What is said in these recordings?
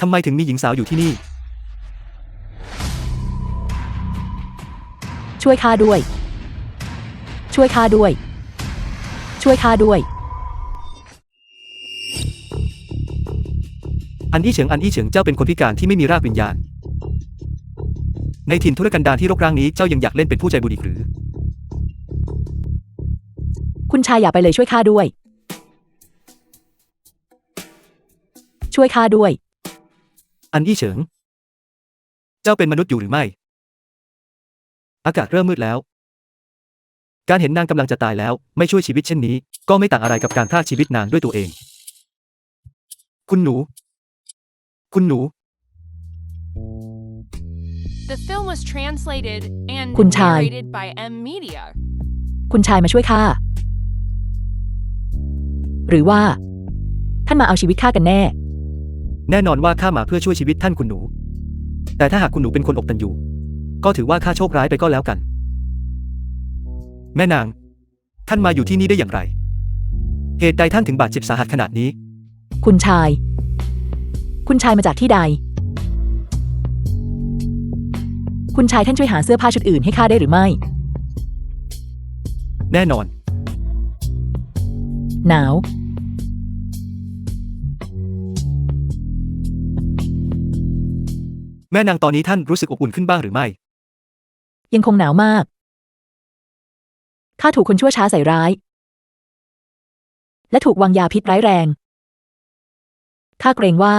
ทำไมถึงมีหญิงสาวอยู่ที่นี่ช่วยข้าด้วย ช่วยข้าด้วย ช่วยข้าด้วย อันอี้เฉิงเจ้าเป็นคนพิการที่ไม่มีรากวิญญาณในถิ่นทุรกันดารที่รกร้างนี้เจ้ายังอยากเล่นเป็นผู้ใจบุญอีกหรือคุณชายอย่าไปเลยช่วยข้าด้วย ช่วยข้าด้วยอันอี้เฉิงเจ้าเป็นมนุษย์อยู่หรือไม่อากาศเริ่มมืดแล้วการเห็นนางกำลังจะตายแล้วไม่ช่วยชีวิตเช่นนี้ก็ไม่ต่างอะไรกับการพรากชีวิตนางด้วยตัวเองคุณหนูThe film was translated and คุณชาย narrated by M Media. คุณชายมาช่วยข้าหรือว่าท่านมาเอาชีวิตข้ากันแน่แน่นอนว่าข้ามาเพื่อช่วยชีวิตท่านคุณหนูแต่ถ้าหากคุณหนูเป็นคนอกตัญญูก็ถือว่าข้าโชคร้ายไปก็แล้วกันแม่นางท่านมาอยู่ที่นี่ได้อย่างไรเหตุใดท่านถึงบาดเจ็บสาหัสขนาดนี้คุณชายมาจากที่ใดคุณชายท่านช่วยหาเสื้อผ้าชุดอื่นให้ข้าได้หรือไม่แน่นอนหนาวแม่นางตอนนี้ท่านรู้สึกอบอุ่นขึ้นบ้างหรือไม่ยังคงหนาวมากข้าถูกคนชั่วช้าใส่ร้ายและถูกวางยาพิษร้ายแรงข้าเกรงว่า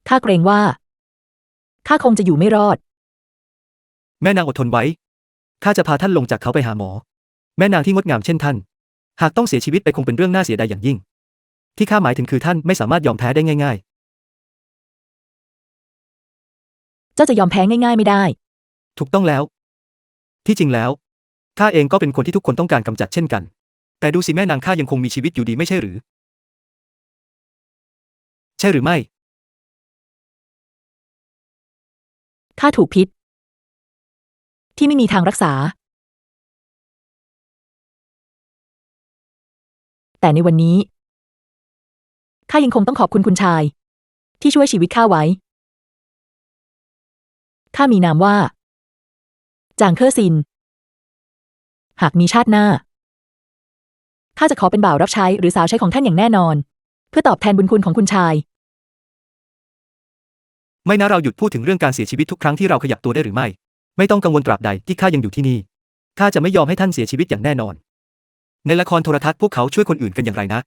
ข้าคงจะอยู่ไม่รอดแม่นางอดทนไว้ข้าจะพาท่านลงจากเขาไปหาหมอแม่นางที่งดงามเช่นท่านหากต้องเสียชีวิตไปคงเป็นเรื่องน่าเสียดายอย่างยิ่งที่ข้าหมายถึงคือท่านไม่สามารถยอมแพ้ได้ง่ายๆเจ้าจะยอมแพ้ง่ายๆไม่ได้ถูกต้องแล้วที่จริงแล้วข้าเองก็เป็นคนที่ทุกคนต้องการกำจัดเช่นกันแต่ดูสิแม่นางข้ายังคงมีชีวิตอยู่ดีไม่ใช่หรือใช่หรือไม่ข้าถูกพิษที่ไม่มีทางรักษาแต่ในวันนี้ข้ายังคงต้องขอบคุณคุณชายที่ช่วยชีวิตข้าไว้ข้ามีนามว่าจางเคอซินหากมีชาติหน้าข้าจะขอเป็นบ่าวรับใช้หรือสาวใช้ของท่านอย่างแน่นอนเพื่อตอบแทนบุญคุณของคุณชายไม่นะเราหยุดพูดถึงเรื่องการเสียชีวิตทุกครั้งที่เราขยับตัวได้หรือไม่ไม่ต้องกังวลตราบใดที่ข้ายังอยู่ที่นี่ข้าจะไม่ยอมให้ท่านเสียชีวิตอย่างแน่นอนในละครโทรทัศน์พวกเขาช่วยคนอื่นกันอย่างไรนะ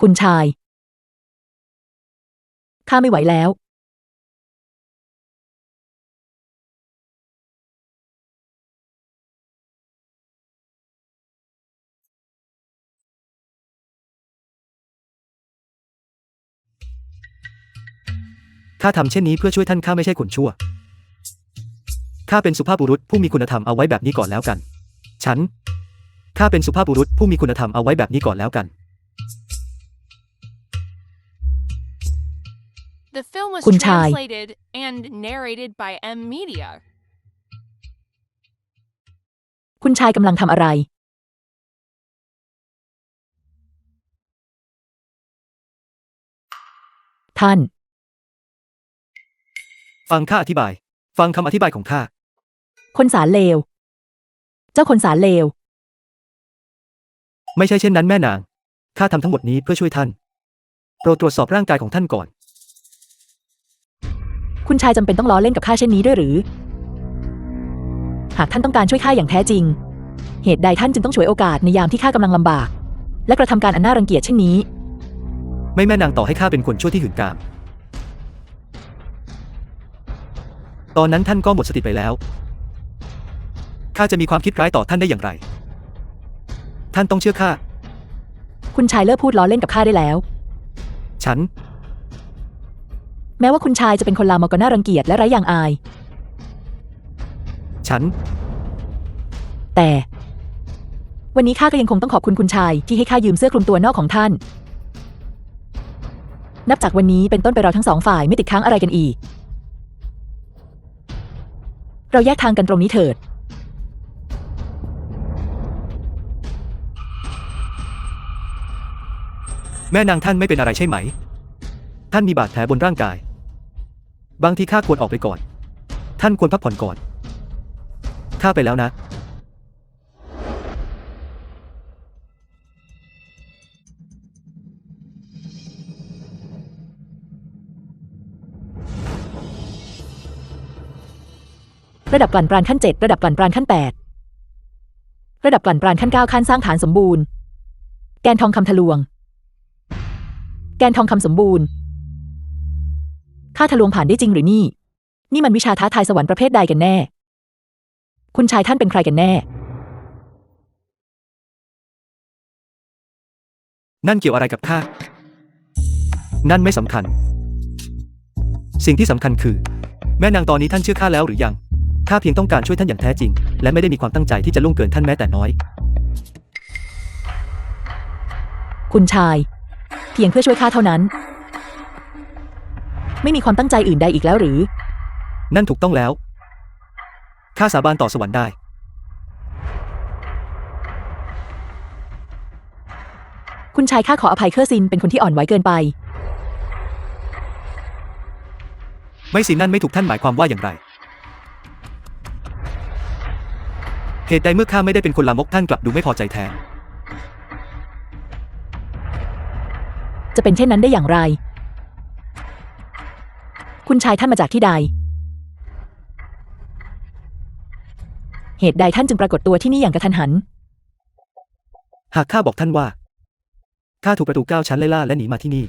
คุณชายข้าไม่ไหวแล้วข้าทำเช่นนี้เพื่อช่วยท่านข้าไม่ใช่คนชั่วข้าเป็นสุภาพบุรุษผู้มีคุณธรรมเอาไว้แบบนี้ก่อนแล้วกันข้าเป็นสุภาพบุรุษผู้มีคุณธรรมเอาไว้แบบนี้ก่อนแล้วกัน The film was คุณชาย translated and narrated by M Media. คุณชายกำลังทำอะไรท่านฟังข้าอธิบายฟังคำอธิบายของข้าคนสารเลวเจ้าคนสารเลวไม่ใช่เช่นนั้นแม่นางข้าทำทั้งหมดนี้เพื่อช่วยท่านโปรดตรวจสอบร่างกายของท่านก่อนคุณชายจำเป็นต้องล้อเล่นกับข้าเช่นนี้ด้วยหรือหากท่านต้องการช่วยข้าอย่างแท้จริงเหตุใดท่านจึงต้องฉวยโอกาสในยามที่ข้ากำลังลำบากและกระทำการอันน่ารังเกียจเช่นนี้ไม่แม่นางต่อให้ข้าเป็นคนชั่วที่หื่นกามตอนนั้นท่านก็หมดสติไปแล้วข้าจะมีความคิดร้ายต่อท่านได้อย่างไรท่านต้องเชื่อข้าคุณชายเลิกพูดล้อเล่นกับข้าได้แล้วฉันแม้ว่าคุณชายจะเป็นคนลามกน่ารังเกียจและไร้ยางอายแต่วันนี้ข้าก็ยังคงต้องขอบคุณคุณชายที่ให้ข้ายืมเสื้อคลุมตัวนอกของท่านนับจากวันนี้เป็นต้นไปเราทั้งสองฝ่ายไม่ติดค้างอะไรกันอีกเราแยกทางกันตรงนี้เถิด แม่นางท่านไม่เป็นอะไรใช่ไหมท่านมีบาดแผลบนร่างกายบางทีข้าควรออกไปก่อนท่านควรพักผ่อนก่อนข้าไปแล้วนะระดับกลั่นปราณขั้น7ระดับกลั่นปราณขั้น8ระดับกลั่นปราณขั้น9ขั้นสร้างฐานสมบูรณ์แกนทองคำทะลวงแกนทองคำสมบูรณ์ข้าทะลวงผ่านได้จริงหรือนี่มันวิชาท้าทายสวรรค์ประเภทใดกันแน่คุณชายท่านเป็นใครกันแน่นั่นเกี่ยวอะไรกับข้านั่นไม่สำคัญสิ่งที่สำคัญคือแม่นางตอนนี้ท่านเชื่อข้าแล้วหรือยังข้าเพียงต้องการช่วยท่านอย่างแท้จริงและไม่ได้มีความตั้งใจที่จะล่วงเกินท่านแม้แต่น้อยคุณชายเพียงเพื่อช่วยข้าเท่านั้นไม่มีความตั้งใจอื่นใดอีกแล้วหรือนั่นถูกต้องแล้วข้าสาบานต่อสวรรค์ได้คุณชายข้าขออภัยเคอร์ซินเป็นคนที่อ่อนไหวเกินไปไม่สินั่นไม่ถูกท่านหมายความว่าอย่างไรเหตุใดเมื่อข้าไม่ได้เป็นคนลามกท่านกลับดูไม่พอใจแทนจะเป็นเช่นนั้นได้อย่างไรคุณชายท่านมาจากที่ใดเหตุใดท่านจึงปรากฏตัวที่นี่อย่างกระทันหันหากข้าบอกท่านว่าข้าถูกประตู9ชั้นไล่ล่าและหนีมาที่นี่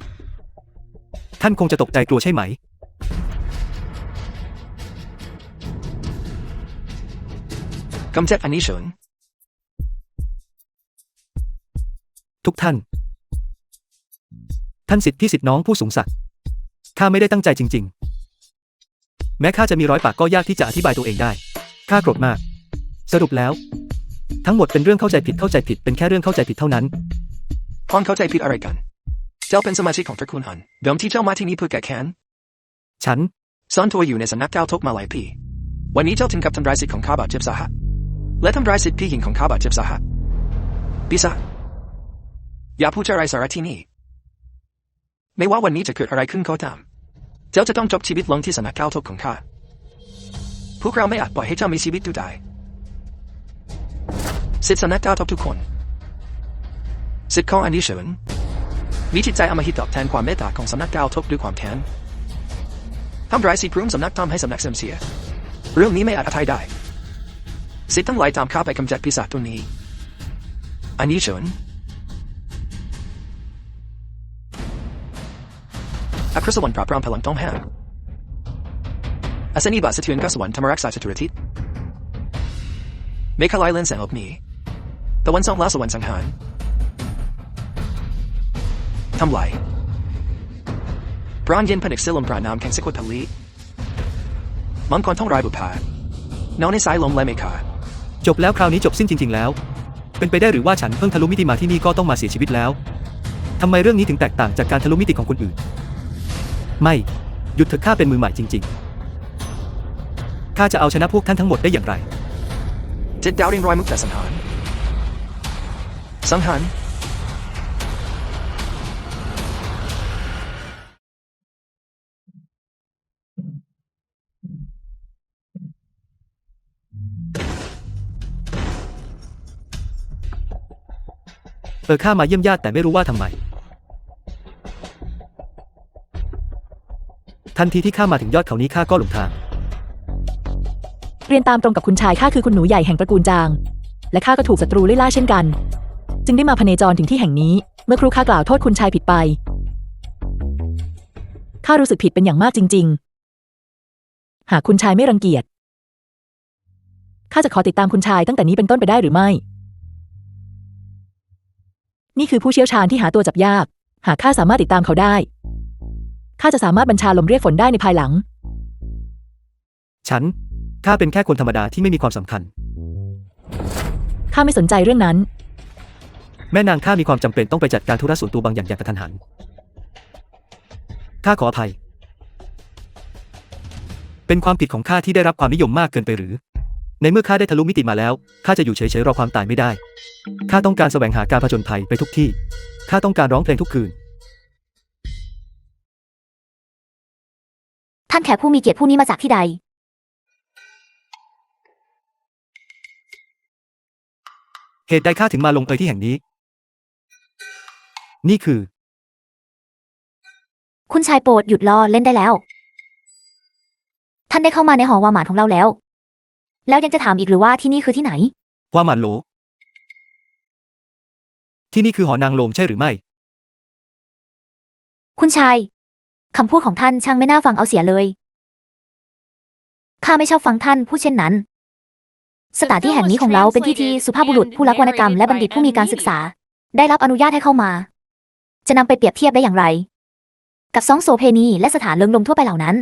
ท่านคงจะตกใจกลัวใช่ไหมกำจัดอันนี้เฉินทุกท่านสิทธิพี่สิทธิน้องผู้สูงศักดิ์ข้าไม่ได้ตั้งใจจริงๆแม้ข้าจะมีร้อยปากก็ยากที่จะอธิบายตัวเองได้ข้าโกรธมากสรุปแล้วทั้งหมดเป็นเรื่องเข้าใจผิดเป็นแค่เรื่องเข้าใจผิดเท่านั้นความเข้าใจผิดอะไรกันเจ้าเป็นสมาชิกของตระกูลฮันเดิมที่เจ้ามาที่นี่เพื่อแก้แค้นฉันซ่อนตัวอยู่ในสำนักดาวทกมาหลายปีวันนี้เจ้าถึงกับทำร้ายสิทธิ์ของข้าบาดเจ็บสาหัสและทำร้ายสิทธิพี่หญิงของข้าบาดเจ็บสาหัสปีศาจอย่าพูดอะไรสาระที่นี่ไม่ว่าวันนี้จะเกิดอะไรขึ้นก็ตามเจ้าจะต้องจบชีวิตลงที่สำนักดาวทกของข้าพวกเราไม่อาจปล่อยให้เจ้ามีชีวิตดูได้สิทธิสำนักดาวทกทุกคนสิทธิ์ของอันนี้เฉินมีจิตใจอำมหิตตอบแทนความเมตตาของสำนักดาวทกด้วยความแค้นทำร้ายสิทธิ์ร่วมสำนักทำให้สำนักเสื่อมเสียเรื่องนี้ไม่อาจอภัยได้สิทธิ์ทั้งหลายตามข้าไปกำจัดปีศาจตัวนี้อันนี้เฉินอัครสวรรค์ปราบปรามพลังต้องห้ามอัศนีบาสะเทือนกสวรรค์ธรรมรักษาจตุรทิศเมฆลายเลนแสงอบนีตะวันส่องล้าสวรรค์สังหารทำลายปราณเย็นผนึกเซลมปราณนามแข่งสกุลทะลีมังกรท่องรายบุพานอนในสายลมและเมฆาจบแล้วคราวนี้จบสิ้นจริงๆแล้วเป็นไปได้หรือว่าฉันเพิ่งทะลุมิติมาที่นี่ก็ต้องมาเสียชีวิตแล้วทำไมเรื่องนี้ถึงแตกต่างจากการทะลุมิติของคนอื่นไม่หยุดเถอะข้าเป็นมือใหม่จริงๆข้าจะเอาชนะพวกท่านทั้งหมดได้อย่างไร7 ดาวเรียงรอยมุกแต่สังหารข้ามาเยี่ยมญาติแต่ไม่รู้ว่าทำไมทันทีที่ข้ามาถึงยอดเขานี้ข้าก็หลงทางเรียนตามตรงกับคุณชายข้าคือคุณหนูใหญ่แห่งตระกูลจางและข้าก็ถูกศัตรูไล่ล่าเช่นกันจึงได้มาพเนจรถึงที่แห่งนี้เมื่อครูข้ากล่าวโทษคุณชายผิดไปข้ารู้สึกผิดเป็นอย่างมากจริงๆหากคุณชายไม่รังเกียจข้าจะขอติดตามคุณชายตั้งแต่นี้เป็นต้นไปได้หรือไม่นี่คือผู้เชี่ยวชาญที่หาตัวจับยากหากข้าสามารถติดตามเขาได้ข้าจะสามารถบัญชาลมเรียกฝนได้ในภายหลังข้าเป็นแค่คนธรรมดาที่ไม่มีความสำคัญข้าไม่สนใจเรื่องนั้นแม่นางข้ามีความจำเป็นต้องไปจัดการธุระส่วนตัวบางอย่างกระทันหันข้าขออภัยเป็นความผิดของข้าที่ได้รับความนิยมมากเกินไปหรือในเมื่อข้าได้ทะลุมิติมาแล้วข้าจะอยู่เฉยๆรอความตายไม่ได้ข้าต้องการแสวงหาการผจญภัยไปทุกที่ข้าต้องการร้องเพลงทุกคืน ท่านแขกผู้มีเกียรติผู้นี้มาจากที่ใด เหตุใดข้าถึงมาลงเอยที่แห่งนี้ นี่คือ คุณชายโปรดหยุดล้อเล่นได้แล้ว ท่านได้เข้ามาในหอวาหมานของเราแล้ว แล้วยังจะถามอีกหรือว่าที่นี่คือที่ไหน ว่าหมานโหล ที่นี่คือหอนางโลมใช่หรือไม่ คุณชายคำพูดของท่านช่างไม่น่าฟังเอาเสียเลยข้าไม่ชอบฟังท่านพูดเช่นนั้น สถานที่แห่งนี้ของเราเป็นที่ที่สุภาพบุรุษผู้รักวรรณกรรมและบัณฑิตผู้มีการศึกษา ได้รับอนุญาตให้เข้ามา จะนำไปเปรียบเทียบได้อย่างไร กับซ่องโสเพณีและสถานเริงรมทั่วไปเหล่านั้น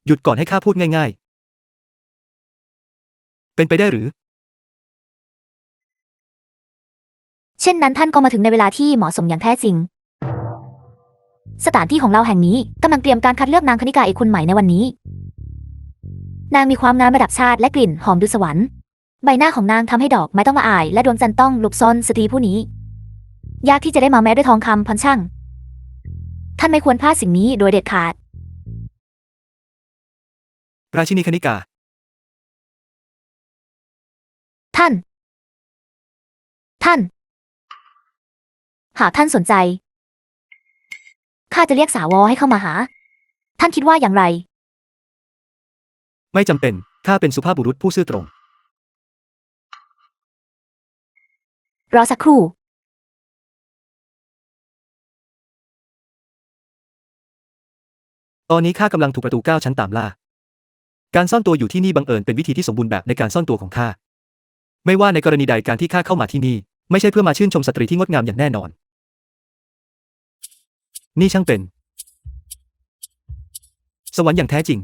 หยุดก่อนให้ข้าพูดง่ายๆ เป็นไปได้หรือ เช่นนั้นท่านก็มาถึงในเวลาที่เหมาะสมอย่างแท้จริง สถานที่ของเราแห่งนี้กำลังเตรียมการคัดเลือกนางคณิกาเอกคนใหม่ในวันนี้ นางมีความงามระดับชาติและกลิ่นหอมดุจสวรรค์ใบหน้าของนางทำให้ดอกไม้ต้องละอายและดวงจันทร์ต้องหลบซ่อนสตรีผู้นี้ ยากที่จะได้มาแม้ด้วยทองคำพันช่างท่านไม่ควรพลาดสิ่งนี้โดยเด็ดขาด ราชินีคณิกา ท่าน หากท่านสนใจข้าจะเรียกสาวให้เข้ามาหา ท่านคิดว่าอย่างไร ไม่จำเป็น ข้าเป็นสุภาพบุรุษผู้ซื่อตรง รอสักครู่ ตอนนี้ข้ากำลังถูกประตู9ชั้นตามล่า การซ่อนตัวอยู่ที่นี่บังเอิญเป็นวิธีที่สมบูรณ์แบบในการซ่อนตัวของข้า ไม่ว่าในกรณีใดการที่ข้าเข้ามาที่นี่ ไม่ใช่เพื่อมาชื่นชมสตรีที่งดงามอย่างแน่นอน นี่ช่างเป็น สวรรค์อย่างแท้จริง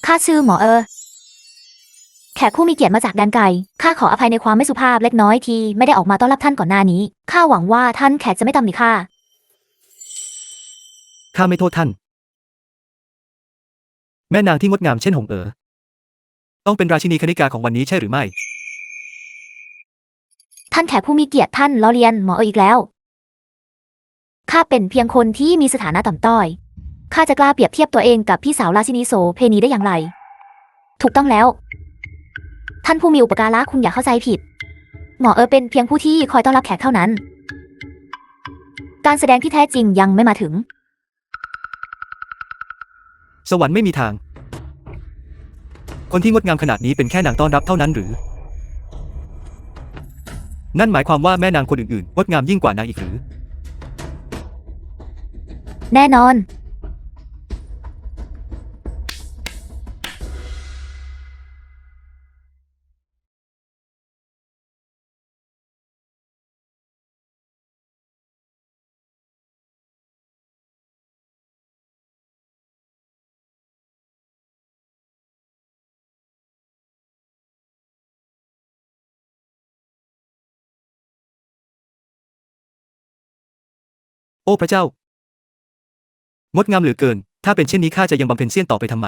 ข้าชื่อหมอแขกผู้มีเกียรติมาจากแดนไกลข้าขออภัยในความไม่สุภาพเล็กน้อยที่ไม่ได้ออกมาต้อนรับท่านก่อนหน้านี้ ข้าหวังว่าท่านแขกจะไม่ตำหนิข้า ข้าไม่โทษท่าน แม่นางที่งดงามเช่นหงต้องเป็นราชินีคณิกาของวันนี้ใช่หรือไม่ ท่านแขกผู้มีเกียรติท่านล้อเลียนหมออีกแล้ว ข้าเป็นเพียงคนที่มีสถานะต่ำต้อย ข้าจะกล้าเปรียบเทียบตัวเองกับพี่สาวราชินีโสเพณีได้อย่างไร ถูกต้องแล้ว ท่านผู้มีอุปการะคุณอย่าเข้าใจผิด หมอเป็นเพียงผู้ที่คอยต้อนรับแขกเท่านั้น การแสดงที่แท้จริงยังไม่มาถึง สวรรค์ไม่มีทาง คนที่งดงามขนาดนี้เป็นแค่นางต้อนรับเท่านั้นหรือ นั่นหมายความว่าแม่นางคนอื่นๆงดงามยิ่งกว่านางอีกหรือ แน่นอน โอ้พระเจ้า งดงามเหลือเกิน ถ้าเป็นเช่นนี้ข้าจะยังบำเพ็ญเสี้ยนต่อไปทำไม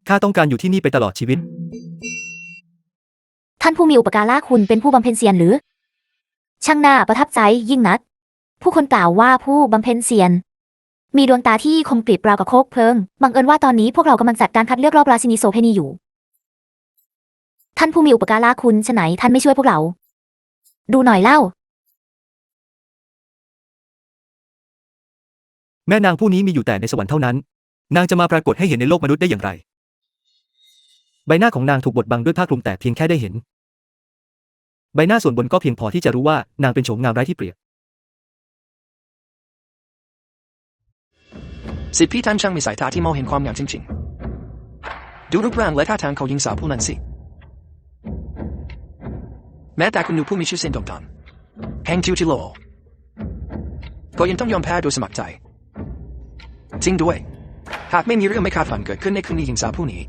ข้าต้องการอยู่ที่นี่ไปตลอดชีวิต ท่านผู้มีอุปการะคุณเป็นผู้บำเพ็ญเซียนหรือ ช่างน่าประทับใจยิ่งนัก ผู้คนกล่าวว่าผู้บำเพ็ญเซียน มีดวงตาที่คมกริบราวกับโคกเพลิง บังเอิญว่าตอนนี้พวกเรากำลังจัดการคัดเลือกรอบราชินีโสเพณีอยู่ ท่านผู้มีอุปการะคุณฉะไหนท่านไม่ช่วยพวกเรา ดูหน่อยเล่า แม่นางผู้นี้มีอยู่แต่ในสวรรค์เท่านั้น นางจะมาปรากฏให้เห็นในโลกมนุษย์ได้อย่างไร ใบหน้าของนางถูกบดบังด้วยผ้าคลุมแต่เพียงแค่ได้เห็น ใบหน้าส่วนบนก็เพียงพอที่จะรู้ว่านางเป็นโฉมงามไร้ที่เปรียบ สิทธิพี่ท่านช่างมีสายตาที่มองเห็นความงามจริงๆ ดูรูปร่างและท่าทางของหญิงสาวผู้นั้นสิ แม้แต่คุณหนูผู้มีชื่อเสียงโด่งดังแห่งทิวทิโลก็ยังต้องยอมแพ้โดยสมัครใจ จริงด้วย หากไม่มีเรื่องไม่คาดฝันเกิดขึ้นในคืนนี้หญิงสาวผู้นี้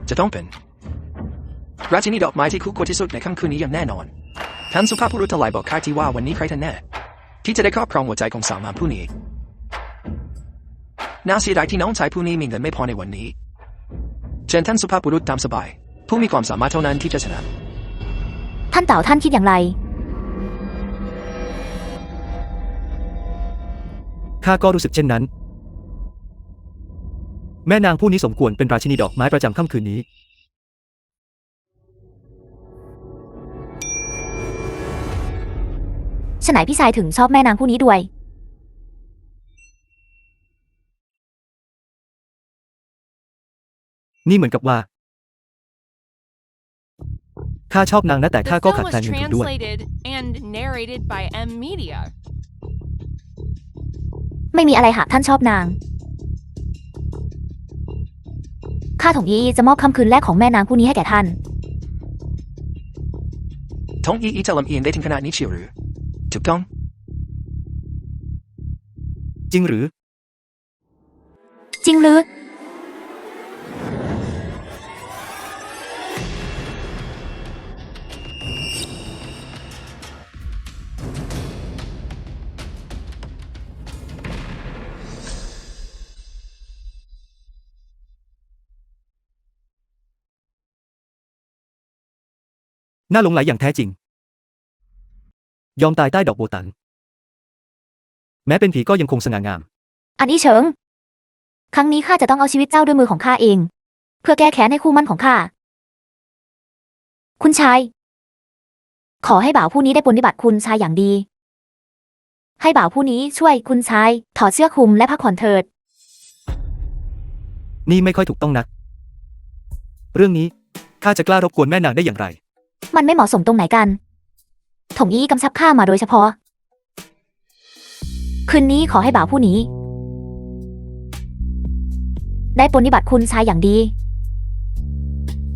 จะต้องเป็นราชินีดอกไม้ที่คู่ควรที่สุดในค่ำคืนนี้อย่างแน่นอน ท่านสุภาพบุรุษทลายบอกข้าทีว่าวันนี้ใครท่านแน่ ที่จะได้ครอบครองหัวใจของสาวงามผู้นี้ น่าเสียดายที่น้องชายผู้นี้มีเงินไม่พอในวันนี้เชิญท่านสุภาพบุรุษตามสบาย ผู้มีความสามารถเท่านั้นที่จะชนะ ท่านเต่าท่านคิดอย่างไร ข้าก็รู้สึกเช่นนั้น แม่นางผู้นี้สมควรเป็นราชินีดอกไม้ประจำค่ำคืนนี้ ฉะไหนพี่ชายถึงชอบแม่นางผู้นี้ด้วย นี่เหมือนกับว่าข้าชอบนางนะแต่ The ข้าก็ film ขาด was แคลนเงินทุนด้วย translated and narrated by M Media. ไม่มีอะไรหากท่านชอบนาง ข้าถงยีจะมอบค่ำคืนแรกของแม่นางผู้นี้ให้แก่ท่าน ทงอีเจลมอีนได้ถึงขนาดนี้เชียวหรือถูกต้อง จริงหรือ จริงหรือ น่าหลงไหลอย่างแท้จริง ยอมตายใต้ดอกโบตัน แม้เป็นผีก็ยังคงสง่างาม อันนี้เฉิง ครั้งนี้ข้าจะต้องเอาชีวิตเจ้าด้วยมือของข้าเอง เพื่อแก้แค้นให้คู่มั่นของข้า คุณชาย ขอให้บ่าวผู้นี้ได้ปฏิบัติคุณชายอย่างดี ให้บ่าวผู้นี้ช่วยคุณชายถอดเสื้อคลุมและพักผ่อนเถิด นี่ไม่ค่อยถูกต้องนัก เรื่องนี้ข้าจะกล้ารบกวนแม่นางได้อย่างไร มันไม่เหมาะสมตรงไหนกัน ถงอี้กำชับข้ามาโดยเฉพาะ คืนนี้ขอให้บ่าวผู้นี้ ได้ปฏิบัติคุณชายอย่างดี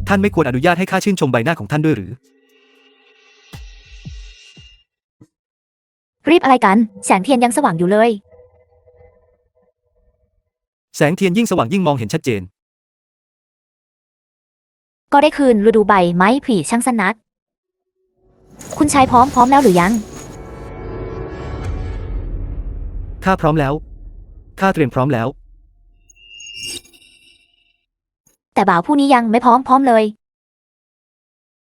ท่านไม่ควรอนุญาตให้ข้าชื่นชมใบหน้าของท่านด้วยหรือ รีบอะไรกัน แสงเทียนยังสว่างอยู่เลย แสงเทียนยิ่งสว่างยิ่งมองเห็นชัดเจน ก็ได้คืนฤดูใบไม้ผลิช่างสนนัก คุณชายพร้อมแล้วหรือยัง ข้าพร้อมแล้ว ข้าเตรียมพร้อมแล้ว แต่บ่าวผู้นี้ยังไม่พร้อมเลย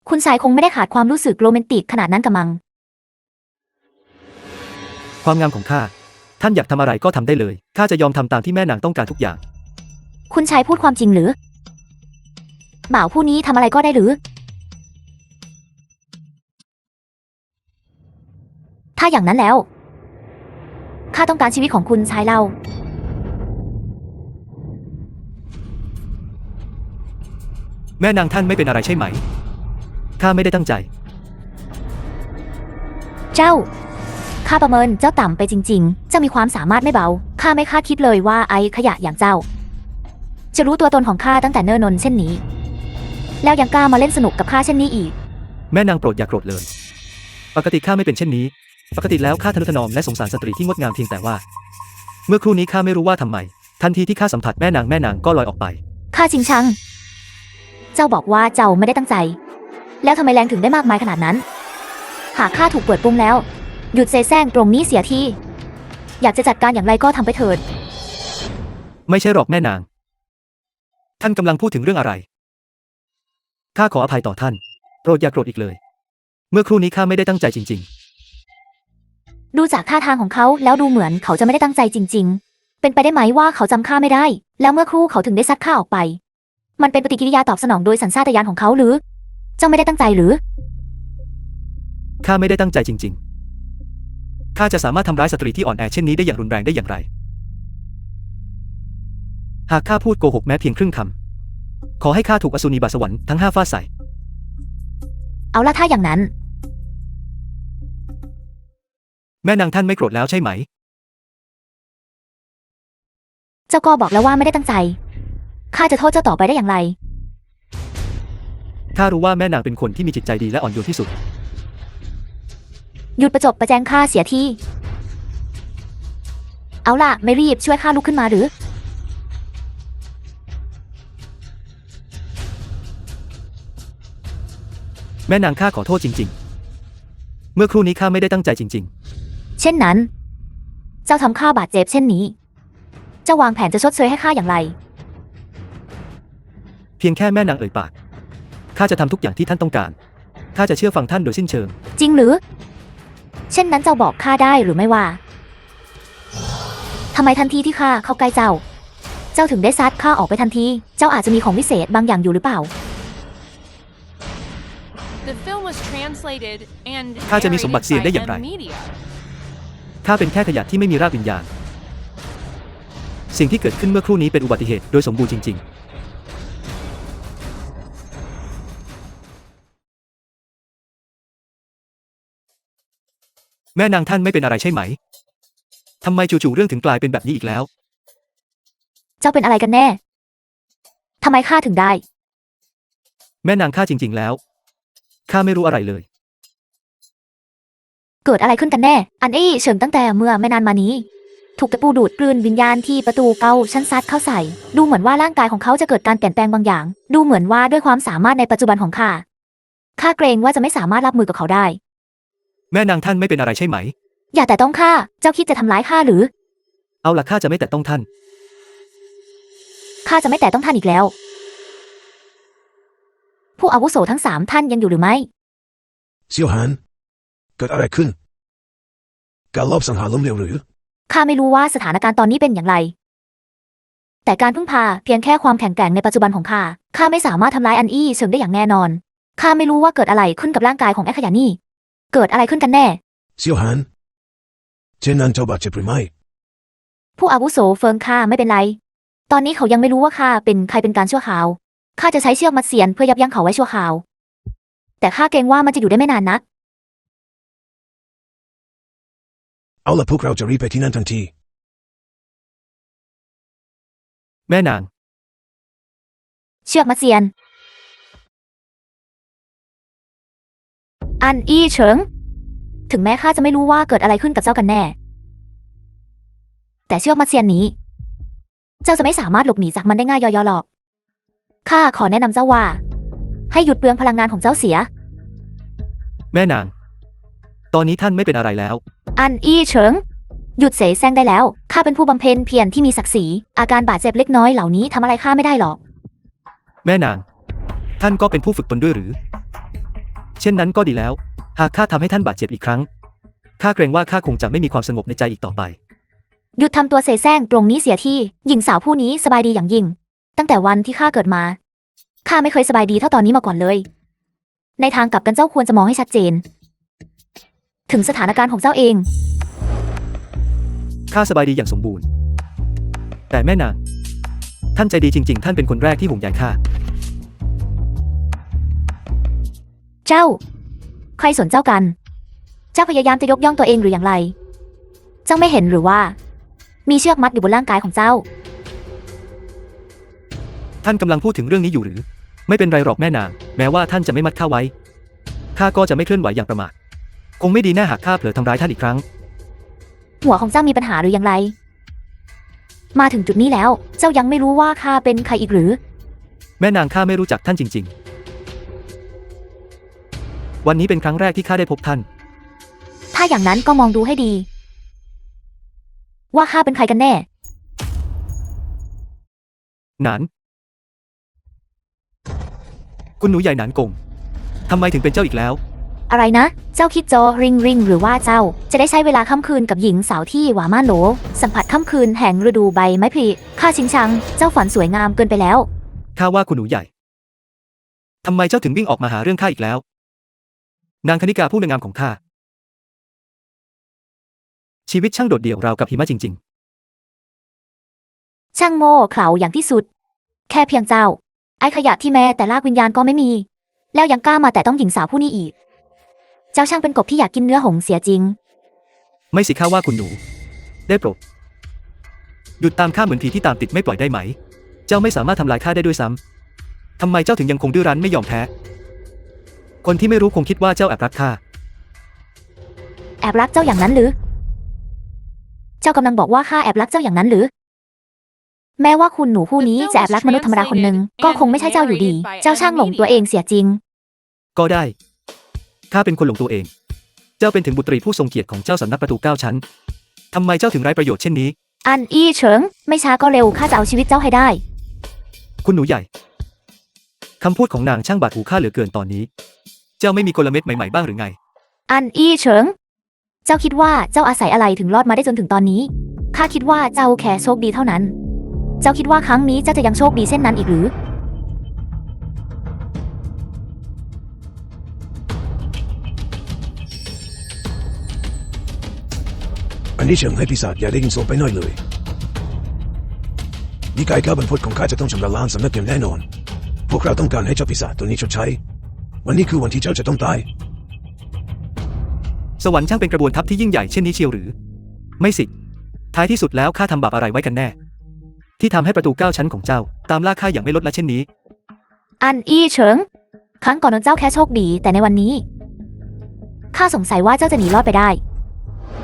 คุณชายคงไม่ได้ขาดความรู้สึกโรแมนติกขนาดนั้นกะมัง ความงามของข้า ท่านอยากทำอะไรก็ทำได้เลย ข้าจะยอมทำตามที่แม่นางต้องการทุกอย่าง คุณชายพูดความจริงหรือ บ่าวผู้นี้ทำอะไรก็ได้หรือ ถ้าอย่างนั้นแล้ว ข้าต้องการชีวิตของคุณชายเรา แม่นางท่านไม่เป็นอะไรใช่ไหม ข้าไม่ได้ตั้งใจ เจ้า ข้าประเมินเจ้าต่ำไปจริงๆ เจ้ามีความสามารถไม่เบา ข้าไม่คาดคิดเลยว่าไอ้ขยะอย่างเจ้า จะรู้ตัวตนของข้าตั้งแต่เนิ่นนนเช่นนี้ แล้วยังกล้ามาเล่นสนุกกับข้าเช่นนี้อีก แม่นางโปรดอย่าโกรธเลย ปกติข้าไม่เป็นเช่นนี้ ปกติแล้วข้าทนุถนอมและสงสารสตรีที่งดงามเพียงแต่ว่า เมื่อครู่นี้ข้าไม่รู้ว่าทำไม ทันทีที่ข้าสัมผัสแม่นางก็ลอยออกไป ข้าจริงชัง เจ้าบอกว่าเจ้าไม่ได้ตั้งใจ แล้วทำไมแรงถึงได้มากมายขนาดนั้น หากข้าถูกเปิดโปงแล้ว หยุดเซแซงตรงนี้เสียทีอยากจะจัดการอย่างไรก็ทำไปเถิด ไม่ใช่หรอกแม่นาง ท่านกำลังพูดถึงเรื่องอะไร ข้าขออภัยต่อท่าน โปรดอย่าโกรธอีกเลย เมื่อครู่นี้ข้าไม่ได้ตั้งใจจริง ดูจากท่าทางของเขาแล้วดูเหมือนเขาจะไม่ได้ตั้งใจจริง ๆ เป็นไปได้ไหมว่าเขาจำข้าไม่ได้ แล้วเมื่อครู่เขาถึงได้ซัดข้าออกไป มันเป็นปฏิกิริยาตอบสนองโดยสัญชาตญาณของเขาหรือ เจ้าไม่ได้ตั้งใจหรือ ๆ ข้าไม่ได้ตั้งใจจริง ๆ ข้าจะสามารถทำร้ายสตรีที่อ่อนแอเช่นนี้ได้อย่างรุนแรงได้อย่างไร หากข้าพูดโกหกแม้เพียงครึ่งคำ ขอให้ข้าถูกอสูรนิบาตสวรรค์ทั้ง5ฟาดใส่ เอาละถ้าอย่างนั้น แม่นางท่านไม่โกรธแล้วใช่ไหม เจ้าก็บอกแล้วว่าไม่ได้ตั้งใจ ข้าจะโทษเจ้าต่อไปได้อย่างไร ข้ารู้ว่าแม่นางเป็นคนที่มีจิตใจดีและอ่อนโยนที่สุด หยุดประจบประแจงข้าเสียที เอาล่ะไม่รีบช่วยข้าลุกขึ้นมาหรือ แม่นางข้าขอโทษจริง ๆ เมื่อครู่นี้ข้าไม่ได้ตั้งใจจริง เช่นนั้น เจ้าทำข้าบาดเจ็บเช่นนี้ เจ้าวางแผนจะชดเชยให้ข้าอย่างไร ๆ เพียงแค่แม่นางเอ่ยปาก ข้าจะทำทุกอย่างที่ท่านต้องการ ข้าจะเชื่อฟังท่านโดยสิ้นเชิง จริงหรือ เช่นนั้นเจ้าบอกข้าได้หรือไม่ว่าทำไมทันทีที่ข้าเข้าใกล้เจ้า เจ้าถึงได้ซัดข้าออกไปทันที เจ้าอาจจะมีของวิเศษบางอย่างอยู่หรือเปล่า The film was translated and ข้าจะมีสมบัติ narrated เซียน by ได้อย่างไร M Media. ข้าเป็นแค่ขยะที่ไม่มีรากวิญญาณ สิ่งที่เกิดขึ้นเมื่อครู่นี้เป็นอุบัติเหตุโดยสมบูรณ์จริง ๆ แม่นางท่านไม่เป็นอะไรใช่ไหม ทำไมจู่ๆเรื่องถึงกลายเป็นแบบนี้อีกแล้ว เจ้าเป็นอะไรกันแน่ทำไมข้าถึงได้ แม่นางข้าจริง ๆ แล้ว ข้าไม่รู้อะไรเลย เกิดอะไรขึ้นกันแน่ อันอี้เฉิงตั้งแต่เมื่อไม่นานมานี้ ถูกตะปูดูดกลืนวิญญาณที่ประตูเกาชั้นซัดเข้าใส่ ดูเหมือนว่าร่างกายของเขาจะเกิดการเปลี่ยนแปลงบางอย่าง ดูเหมือนว่าด้วยความสามารถในปัจจุบันของข้าเกรงว่าจะไม่สามารถรับมือกับเขาได้ แม่นางท่านไม่เป็นอะไรใช่ไหม อย่าแต่ต้องข้า เจ้าคิดจะทำร้ายข้าหรือ เอาล่ะข้าจะไม่แตะต้องท่าน ข้าจะไม่แต่ต้องท่านอีกแล้ว ผู้อาวุโสทั้ง3ท่านยังอยู่หรือไม่ เซียวหานเกิดอะไรขึ้น การลอบสังหารล้มเหลวหรือ ข้าไม่รู้ว่าสถานการณ์ตอนนี้เป็นอย่างไร แต่การพึ่งพาเพียงแค่ความแข็งแกร่งในปัจจุบันของข้าไม่สามารถทำลายอันอี้เฉิงได้อย่างแน่นอน ข้าไม่รู้ว่าเกิดอะไรขึ้นกับร่างกายของไอ้ขยะนี่ เกิดอะไรขึ้นกันแน่ เซียวหานเช่นนั้นเจ้าบาดเจ็บหรือไม่ ผู้อาวุโสเฟิงข้าไม่เป็นไร ตอนนี้เขายังไม่รู้ว่าข้าเป็นใครเป็นการชั่วคราว ข้าจะใช้เชือกมัดเสียนเพื่อยับยั้งเขาไว้ชั่วคราว แต่ข้าเกรงว่ามันจะอยู่ได้ไม่นานนัก เอาล่ะพวกเราจะรีบไปที่นั่นทันที แม่นาง เชือกมัดเสียน อันอี้เฉิง ถึงแม้ข้าจะไม่รู้ว่าเกิดอะไรขึ้นกับเจ้ากันแน่ แต่เชือกมัดเสียนนี้ เจ้าจะไม่สามารถหลบหนีจากมันได้ง่ายย่อๆหรอก ข้าขอแนะนำเจ้าว่า ให้หยุดเปลืองพลังงานของเจ้าเสีย แม่นาง ตอนนี้ท่านไม่เป็นอะไรแล้ว อันอี้เฉิง หยุดเสแสร้งได้แล้ว ข้าเป็นผู้บำเพ็ญเพียรที่มีศักดิ์ศรี อาการบาดเจ็บเล็กน้อยเหล่านี้ทำอะไรข้าไม่ได้หรอก แม่นาง ท่านก็เป็นผู้ฝึกตนด้วยหรือ เช่นนั้นก็ดีแล้ว หากข้าทำให้ท่านบาดเจ็บอีกครั้ง ข้าเกรงว่าข้าคงจะไม่มีความสงบในใจอีกต่อไป หยุดทำตัวเสแสร้งตรงนี้เสียที่ หญิงสาวผู้นี้สบายดีอย่างยิ่ง ตั้งแต่วันที่ข้าเกิดมา ข้าไม่เคยสบายดีเท่าตอนนี้มาก่อนเลย ในทางกลับกันเจ้าควรจะมองให้ชัดเจน ถึงสถานการณ์ของเจ้าเอง ข้าสบายดีอย่างสมบูรณ์ แต่แม่นาง ท่านใจดีจริง ๆ ท่านเป็นคนแรกที่ห่วงใยข้า เจ้า ใครสนเจ้ากัน เจ้าพยายามจะยกย่องตัวเองหรืออย่างไร เจ้าไม่เห็นหรือว่า มีเชือกมัดอยู่บนร่างกายของเจ้า ท่านกำลังพูดถึงเรื่องนี้อยู่หรือ ไม่เป็นไรหรอกแม่นาง แม้ว่าท่านจะไม่มัดข้าไว้ ข้าก็จะไม่เคลื่อนไหวอย่างประมาท คงไม่ดีแน่หากข้าเผลอทำร้ายท่านอีกครั้ง หัวของเจ้ามีปัญหาหรืออย่างไร มาถึงจุดนี้แล้ว เจ้ายังไม่รู้ว่าข้าเป็นใครอีกหรือ แม่นางข้าไม่รู้จักท่านจริง ๆ วันนี้เป็นครั้งแรกที่ข้าได้พบท่าน ถ้าอย่างนั้นก็มองดูให้ดี ว่าข้าเป็นใครกันแน่ หนาน คุณหนูใหญ่หนานกง ทำไมถึงเป็นเจ้าอีกแล้ว อะไรนะ เจ้าคิดโจริงหรือว่าเจ้า จะได้ใช้เวลาค่ำคืนกับหญิงสาวที่หวาม่านโหล สัมผัสค่ำคืนแห่งฤดูใบไม้ผลิข้าชิงชัง เจ้าฝันสวยงามเกินไปแล้ว ข้าว่าคุณหนูใหญ่ ทำไมเจ้าถึงวิ่งออกมาหาเรื่องข้าอีกแล้ว นางคณิกาผู้นางงามของข้า ชีวิตช่างโดดเดี่ยวราวกับหิมะจริง ช่างโง่เขลาอย่างที่สุด แค่เพียงเจ้า ไอ้ขยะที่แม้แต่ลากวิญญาณก็ไม่มี แล้วยังกล้ามาแต่ต้องหญิงสาวผู้นี้อีก เจ้าช่างเป็นกบที่อยากกินเนื้อหงส์เสียจริง ๆ ไม่สิข้าว่าคุณหนู ได้โปรด หยุดตามข้าเหมือนผีที่ตามติดไม่ปล่อยได้ไหม เจ้าไม่สามารถทำลายข้าได้ด้วยซ้ำ ทำไมเจ้าถึงยังคงดื้อรั้นไม่ยอมแพ้ คนที่ไม่รู้คงคิดว่าเจ้าแอบรักข้า แอบรักเจ้าอย่างนั้นหรือ เจ้ากำลังบอกว่าข้าแอบรักเจ้าอย่างนั้นหรือ แม้ว่าคุณหนูผู้นี้จะแอบรักมนุษย์ธรรมดาคนหนึ่งก็คงไม่ใช่เจ้าอยู่ดี เจ้าช่างหลงตัวเองเสียจริง ก็ได้ ข้าเป็นคนหลงตัวเอง เจ้าเป็นถึงบุตรีผู้ทรงเกียรติของเจ้าสำนักประตู9 ชั้น ทำไมเจ้าถึงไร้ประโยชน์เช่นนี้ อันอี้เฉิง ไม่ช้าก็เร็วข้าจะเอาชีวิตเจ้าให้ได้ คุณหนูใหญ่ คำพูดของนางช่างบาดหูข้าเหลือเกินตอนนี้ เจ้าไม่มีกลเม็ดใหม่ๆบ้างหรือไง อันอี้เฉิง เจ้าคิดว่าเจ้าอาศัยอะไรถึงรอดมาได้จนถึงตอนนี้ ข้าคิดว่าเจ้าแค่โชคดีเท่านั้น เจ้าคิดว่าครั้งนี้เจ้าจะยังโชคดีเช่นนั้นอีกหรือ อันนี้เชิงให้ปีศาจอย่าได้ยินโซไปหน่อยเลยนิกายข้าบรรพตของข้าจะต้องชำระล้างสำนักอย่างแน่นอน พวกเราต้องการให้เจ้าปีศาจตัวนี้ชดใช้ วันนี้คือวันที่เจ้าจะต้องตาย สวรรค์ช่างเป็นกระบวนทัพที่ยิ่งใหญ่เช่นนี้เชียวหรือ ไม่สิท้ายที่สุดแล้วข้าทำบาปอะไรไว้กันแน่ ที่ทำให้ประตู9ชั้นของเจ้าตามล่าข้าอย่างไม่ลดละเช่นนี้ อันอี้เฉิง ครั้งก่อนนั้นเจ้าแค่โชคดีแต่ในวันนี้ ข้าสงสัยว่าเจ้าจะหนีรอดไปได้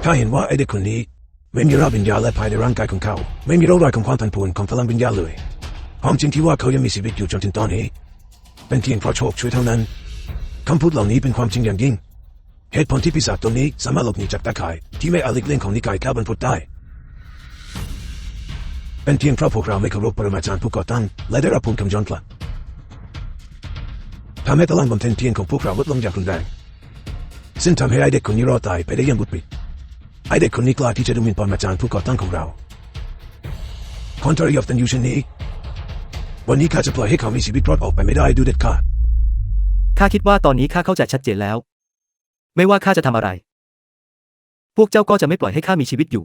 ข้าเห็นว่าไอเด็กคนนี้ไม่มีราวิญญาณและภายในร่างกายของเขา ไม่มีร่องรอยของความผันผวนของพลังวิญญาณเลยความจริงที่ว่าเขายังมีชีวิตอยู่จนถึงตอนนี้เป็นเพียงเพราะโชคช่วยเท่านั้นคำพูดเหล่านี้เป็นความจริงอย่างยิ่งเหตุผลที่ปีศาจตัวนี้สามารถหลบหนีจากตาข่ายที่ไม่อาจหลีกเลี่ยงของนิกายข้าบรรพตได้เป็นเพียงเพราะพวกเราไม่เคารพปรมาจารย์ผู้ก่อตั้งและได้รับผลกำย้อนกลับทำให้พลังบำเพ็ญเพียรของพวกเราลดลงอย่างรุนแรงซึ่งทำให้ไอเด็กคนนี้รอดตายไปได้อย่างบุดบิดไอเด็กคนนี้กล้าที่จะดูหมิ่นปรมาจารย์ผู้ก่อตั้งของเราคนทรยศกันอยู่เช่นนี้วันนี้ข้าจะปล่อยให้เขามีชีวิตรอดออกไปไม่ได้ดูเด็ดขาด ข้าคิดว่าตอนนี้ข้าเข้าใจชัดเจนแล้ว ไม่ว่าข้าจะทำอะไร พวกเจ้าก็จะไม่ปล่อยให้ข้ามีชีวิตอยู่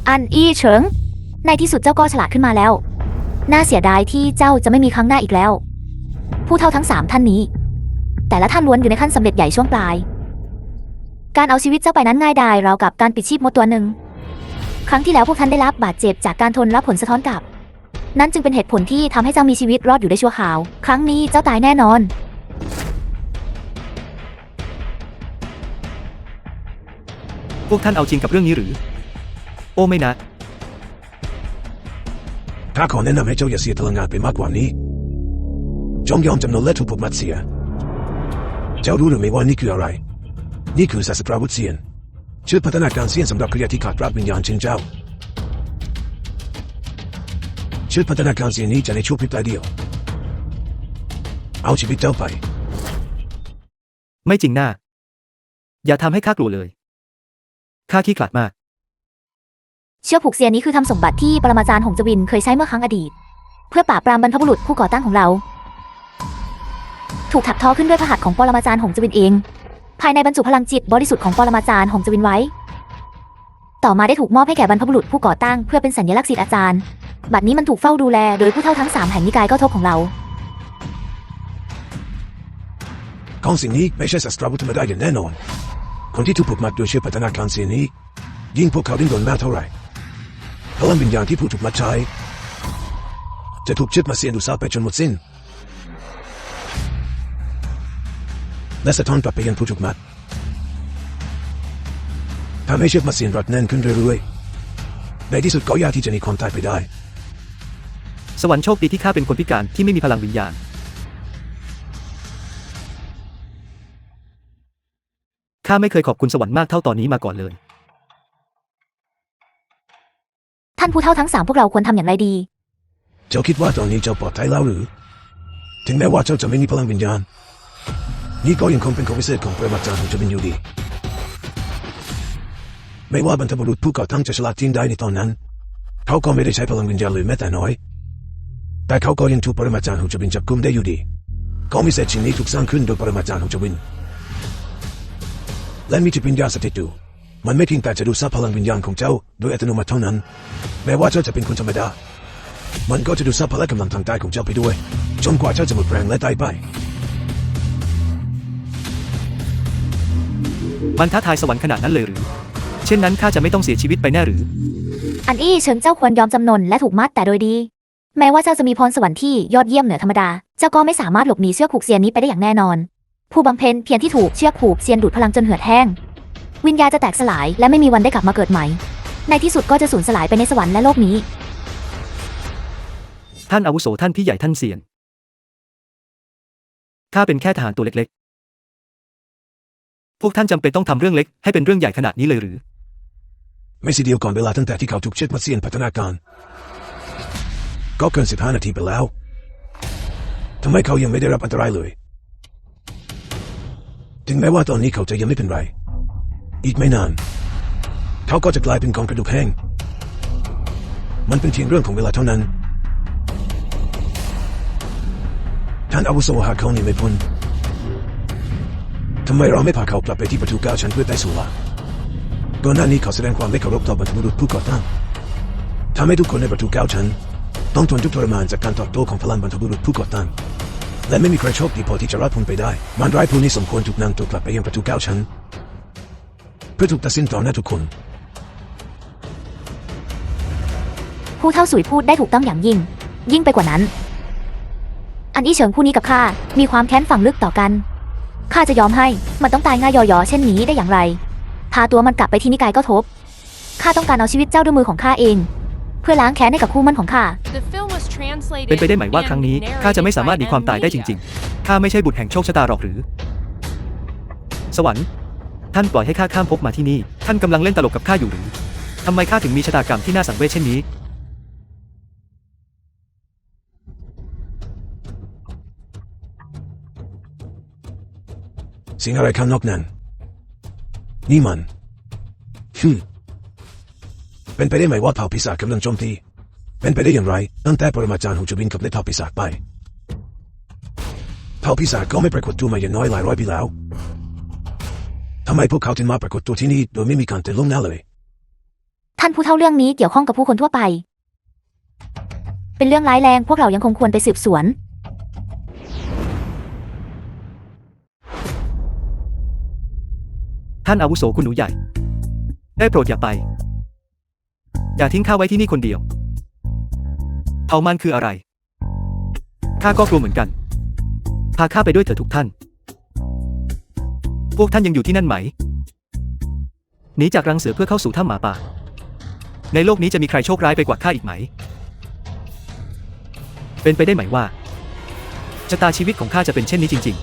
อันอี้เฉิง ในที่สุดเจ้าก็ฉลาดขึ้นมาแล้ว น่าเสียดายที่เจ้าจะไม่มีครั้งหน้าอีกแล้ว ผู้เฒ่าทั้ง3ท่านนี้ แต่ละท่านล้วนอยู่ในขั้นสำเร็จใหญ่ช่วงปลาย การเอาชีวิตเจ้าไปนั้นง่ายดายราวกับการปิดชีพมดตัวหนึ่ง ครั้งที่แล้วพวกท่านได้รับบาดเจ็บจากการทนรับผลสะท้อนกลับ นั่นจึงเป็นเหตุผลที่ทำให้เจ้ามีชีวิตรอดอยู่ได้ชั่วคราว ครั้งนี้เจ้าตายแน่นอน พวกท่านเอาจริงกับเรื่องนี้หรือ โอ้ไม่นะ ข้าขอแนะนำให้เจ้าอย่าเสียพลังงานไปมากกว่านี้จงยอมจำนนและถูกผูกมัดเสียเจ้ารู้หรือไม่ว่านี่คืออะไรนี่คือศาสตราวุธเซียนชุดพัฒนาการเซียนสำหรับเครียที่ขาดรับวิญญาณเช่นเจ้าชุดพัฒนาการเซียนนี้จะในช่วงพริบตาเดียวเอาชีวิตเจ้าไป ไม่จริงน่าอย่าทำให้ข้ากลัวเลย ข้าขี้ขลาดมาก เชือกผูกเสียนนี้คือทำสมบัติที่ปรมาจารย์หงจวินเคยใช้เมื่อครั้งอดีต เพื่อปราบปรามบรรพบุรุษผู้ก่อตั้งของเรา ถูกถักทอขึ้นด้วยพระหัตถ์ของปรมาจารย์หงจวินเอง ภายในบรรจุพลังจิตบริสุทธิ์ของปรมาจารย์หงจวินไว้ ต่อมาได้ถูกมอบให้แก่บรรพบุรุษผู้ก่อตั้งเพื่อเป็นสัญลักษณ์ศิษย์อาจารย์ บัดนี้มันถูกเฝ้าดูแลโดยผู้เฒ่าทั้ง3แห่งนิกายเก้าทบของเรา ของสิ่งนี้ไม่ใช่ศาสตราวุธธรรมดาอย่างแน่นอนคนที่ถูกผูกมัดโดยเชือกพัฒนาการเซียนนี้ยิ่งพวกเขาดิ้นรนมากเท่าไหร่พลังวิญญาณที่ผู้ถูกมัดใช้จะถูกเชือกมาเซียนดูดซับไปจนหมดสิ้นและสะท้อนกลับไปยังผู้ถูกมัดทำให้เชือกมาเซียนรัดแน่นขึ้นเรื่อยๆในที่สุดก็ยากที่จะหนีความตายไปได้ สวรรค์โชคดีที่ข้าเป็นคนพิการที่ไม่มีพลังวิญญาณ ข้าไม่เคยขอบคุณสวรรค์มากเท่าตอนนี้มาก่อนเลย ท่านผู้เฒ่าทั้ง3พวกเราควรทำอย่างไรดี เจ้าคิดว่าตอนนี้เจ้าปลอดภัยแล้วหรือถึงแม้ว่าเจ้าจะไม่มีพลังวิญญาณนี่ก็ยังคงเป็นของพิเศษของปรมาจารย์ของเจ้าเป็นอยู่ดีไม่ว่าบรรพบุรุษผู้ก่อตั้งจะฉลาดทิ้งได้ในตอนนั้นเขาก็ไม่ได้ใช้พลังวิญญาณเลยแม้แต่น้อยแต่เขาก็ยังถูกปรมาจารย์ของเจ้าเป็นจับกุมได้อยู่ดีของพิเศษชิ้นนี้ถูกสร้างขึ้นโดยปรมาจารย์ของเจ้าวินและมีจิตวิญญาณสถิตอยู่มันไม่เพียงแต่จะดูดซับพลังวิญญาณของเจ้าโดยอัตโนมัติเท่านั้นแม้ว่าเจ้าจะเป็นคนธรรมดามันก็จะดูดซับพละกำลังทางกายของเจ้าไปด้วยจนกว่าเจ้าจะหมดแรงและตายไป มันท้าทายสวรรค์ขนาดนั้นเลยหรือ เช่นนั้นข้าจะไม่ต้องเสียชีวิตไปแน่หรือ อันอี้เฉิงเจ้าควรยอมจำนนและถูกมัดแต่โดยดี แม้ว่าเจ้าจะมีพรสวรรค์ที่ยอดเยี่ยมเหนือธรรมดา เจ้าก็ไม่สามารถหลบหนีเชือกผูกเซียนนี้ไปได้อย่างแน่นอน ผู้บำเพ็ญเพียรที่ถูกเชือกผูกเซียนดูดพลังจนเหือดแห้ง วิญญาณจะแตกสลายและไม่มีวันได้กลับมาเกิดใหม่ ในที่สุดก็จะสูญสลายไปในสวรรค์และโลกนี้ ท่านอาวุโสท่านพี่ใหญ่ท่านเซียน ข้าเป็นแค่ทหารตัวเล็กๆ พวกท่านจำเป็นต้องทำเรื่องเล็กให้เป็นเรื่องใหญ่ขนาดนี้เลยหรือ ไม่สิเดียวก่อนเวลาตั้งแต่ที่เขาถูกเชือดมาเซียนพัฒนาการก็เกิน15 นาทีไปแล้วทำไมเขายังไม่ได้รับอันตรายเลย ถึงแม้ว่าตอนนี้เขาจะยังไม่เป็นไร อีกไม่นาน เขาก็จะกลายเป็นกองกระดูกแห้ง มันเป็นเพียงเรื่องของเวลาเท่านั้น ท่านอาวุโสหากเขาหนีไม่พ้นทำไมเราไม่พาเขากลับไปที่ประตู9ชั้นเพื่อไต่สวนล่ะก่อนหน้านี้เขาแสดงความไม่เคารพต่อบรรพบุรุษผู้ก่อตั้งทำให้ทุกคนในประตู9ชั้นต้องทนทุกข์ทรมานจากการตอบโต้ของพลังบรรพบุรุษผู้ก่อตั้งและไม่มีใครโชคดีพอที่จะรอดพ้นไปได้มารร้ายผู้นี้สมควรถูกนำตัวกลับไปยังประตู9ชั้นเพื่อถูกตัดสินต่อหน้าทุกคน ผู้เฒ่าสุยพูดได้ถูกต้องอย่างยิ่งไปกว่านั้น อันอี้เฉิงผู้นี้กับข้ามีความแค้นฝังลึกต่อกันข้าจะยอมให้มันต้องตายง่ายยอๆเช่นนี้ได้อย่างไรพาตัวมันกลับไปที่นิกายก็ทบข้าต้องการเอาชีวิตเจ้าด้วยมือของข้าเอง เพื่อล้างแค้นให้กับคู่มั่นของข้า The film was translated เป็นไปได้ไหมว่าครั้งนี้ and ข้าจะไม่สามารถหนี narrated ความตายได้จ by ริงๆ ข้าไม่ใช่บุตรแห่งโชคชะตาหรอกหรือ สวรรค์ ท่านปล่อยให้ข้าข้ามภพมาที่นี่ ท่านกำลังเล่นตลกกับข้าอยู่หรือ ทำไมข้าถึงมีชะตากรรมที่น่าสังเวชเช่นนี้ สิ่งอะไรข้างนอกนั้นนี่มันเป็นไปได้ไหมว่าเผ่าปีศาจกำลังโจมตีเป็นไปได้อย่างไรตั้งแต่ปรมาจารย์หูจะบินกับในเผ่าปีศาจไปเผ่าปีศาจก็ไม่ปรากฏตัวมาอย่างน้อยหลายร้อยปีแล้วทำไมพวกเขาถึงมาปรากฏตัวที่นี่โดยไม่มีการเตือนล่วงหน้าเลย ท่านผู้เฒ่าเรื่องนี้เกี่ยวข้องกับผู้คนทั่วไป เป็นเรื่องร้ายแรงพวกเรายังคงควรไปสืบสวน ท่านอาวุโสคุณหนูใหญ่ ได้โปรดอย่าไป อย่าทิ้งข้าไว้ที่นี่คนเดียวเผ่ามันคืออะไร ข้าก็กลัวเหมือนกัน พาข้าไปด้วยเถิดทุกท่าน พวกท่านยังอยู่ที่นั่นไหม หนีจากรังเสือเพื่อเข้าสู่ถ้ำหมาป่า ในโลกนี้จะมีใครโชคร้ายไปกว่าข้าอีกไหม เป็นไปได้ไหมว่าชะตาชีวิตของข้าจะเป็นเช่นนี้จริง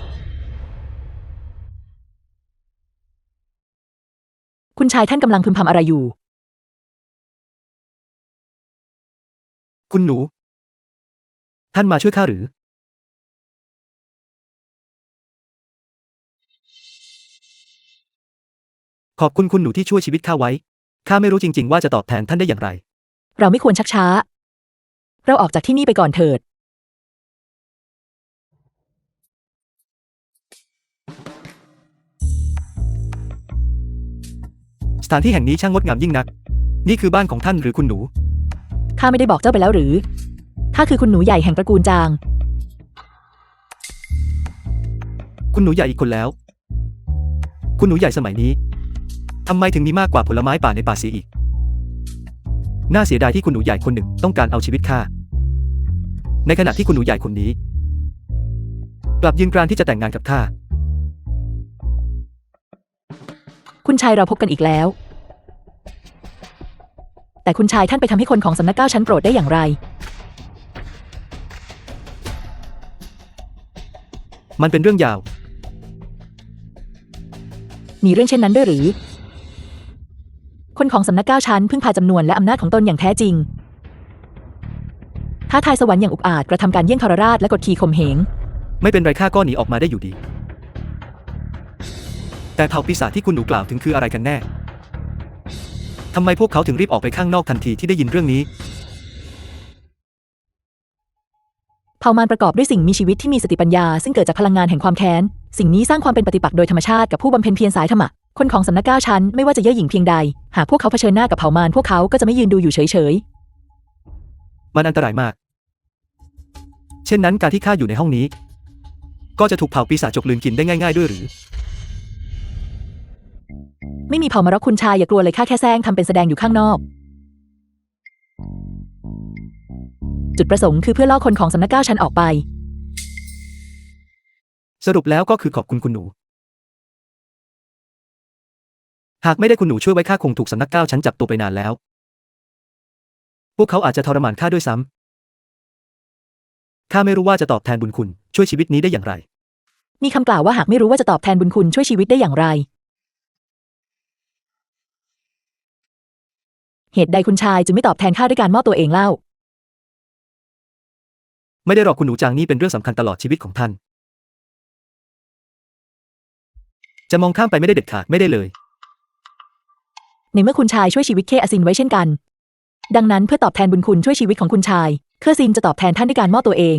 คุณชายท่านกำลังพึมพำอะไรอยู่ ๆ คุณหนู ท่านมาช่วยข้าหรือ ขอบคุณคุณหนูที่ช่วยชีวิตข้าไว้ ข้าไม่รู้จริงๆว่าจะตอบแทนท่านได้อย่างไร เราไม่ควรชักช้า เราออกจากที่นี่ไปก่อนเถิด สถานที่แห่งนี้ช่างงดงามยิ่งนัก นี่คือบ้านของท่านหรือคุณหนู ข้าไม่ได้บอกเจ้าไปแล้วหรือ ข้าคือคุณหนูใหญ่แห่งตระกูลจาง คุณหนูใหญ่อีกคนแล้ว คุณหนูใหญ่สมัยนี้ทำไมถึงมีมากกว่าผลไม้ป่าในป่าเสียอีก น่าเสียดายที่คุณหนูใหญ่คนหนึ่งต้องการเอาชีวิตข้า ในขณะที่คุณหนูใหญ่คนนี้ กลับยืนกรานที่จะแต่งงานกับข้า คุณชายเราพบกันอีกแล้ว แต่คุณชายท่านไปทำให้คนของสำนัก9ชั้นโกรธได้อย่างไร มันเป็นเรื่องยาว มีเรื่องเช่นนั้นด้วยหรือ คนของสำนัก9ชั้นพึ่งพาจำนวนและอำนาจของตนอย่างแท้จริง ท้าทายสวรรค์อย่างอุกอาจกระทำการเยี่ยงทรราชและกดขี่ข่มเหง ไม่เป็นไรข้าก็หนีออกมาได้อยู่ดี แต่เผ่าปีศาจที่คุณหนูกล่าวถึงคืออะไรกันแน่ ทำไมพวกเขาถึงรีบออกไปข้างนอกทันทีที่ได้ยินเรื่องนี้ เผ่ามารประกอบด้วยสิ่งมีชีวิตที่มีสติปัญญาซึ่งเกิดจากพลังงานแห่งความแค้น สิ่งนี้สร้างความเป็นปฏิปักษ์โดยธรรมชาติกับผู้บำเพ็ญเพียรสายธรรมะ คนของสำนัก9ชั้นไม่ว่าจะเย่อหยิ่งเพียงใด หากพวกเขาเผชิญหน้ากับเผ่ามารพวกเขาก็จะไม่ยืนดูอยู่เฉย มันอันตรายมาก เช่นนั้นการที่ข้าอยู่ในห้องนี้ ก็จะถูกเผ่าปีศาจจกลืนกินได้ง่ายๆด้วยหรือ ๆ ไม่มีเผ่ามารคุณชายอย่ากลัวเลยข้าแค่แซงทำเป็นแสดงอยู่ข้างนอก จุดประสงค์คือเพื่อล่อคนของสำนัก9ชั้นออกไป สรุปแล้วก็คือขอบคุณคุณหนู หากไม่ได้คุณหนูช่วยไว้ข้าคงถูกสำนัก9ชั้นจับตัวไปนานแล้ว พวกเขาอาจจะทรมานข้าด้วยซ้ำ ข้าไม่รู้ว่าจะตอบแทนบุญคุณช่วยชีวิตนี้ได้อย่างไร มีคำกล่าวว่าหากไม่รู้ว่าจะตอบแทนบุญคุณช่วยชีวิตได้อย่างไร เหตุใดคุณชายจึงไม่ตอบแทนข้าด้วยการมอบตัวเองเล่า ไม่ได้หรอกคุณหนูจางนี่เป็นเรื่องสำคัญตลอดชีวิตของท่าน จะมองข้ามไปไม่ได้เด็ดขาดไม่ได้เลย ในเมื่อคุณชายช่วยชีวิตเคอาซินไว้เช่นกันดังนั้นเพื่อตอบแทนบุญคุณช่วยชีวิตของคุณชายเคอซินจะตอบแทนท่านด้วยการมอบตัวเอง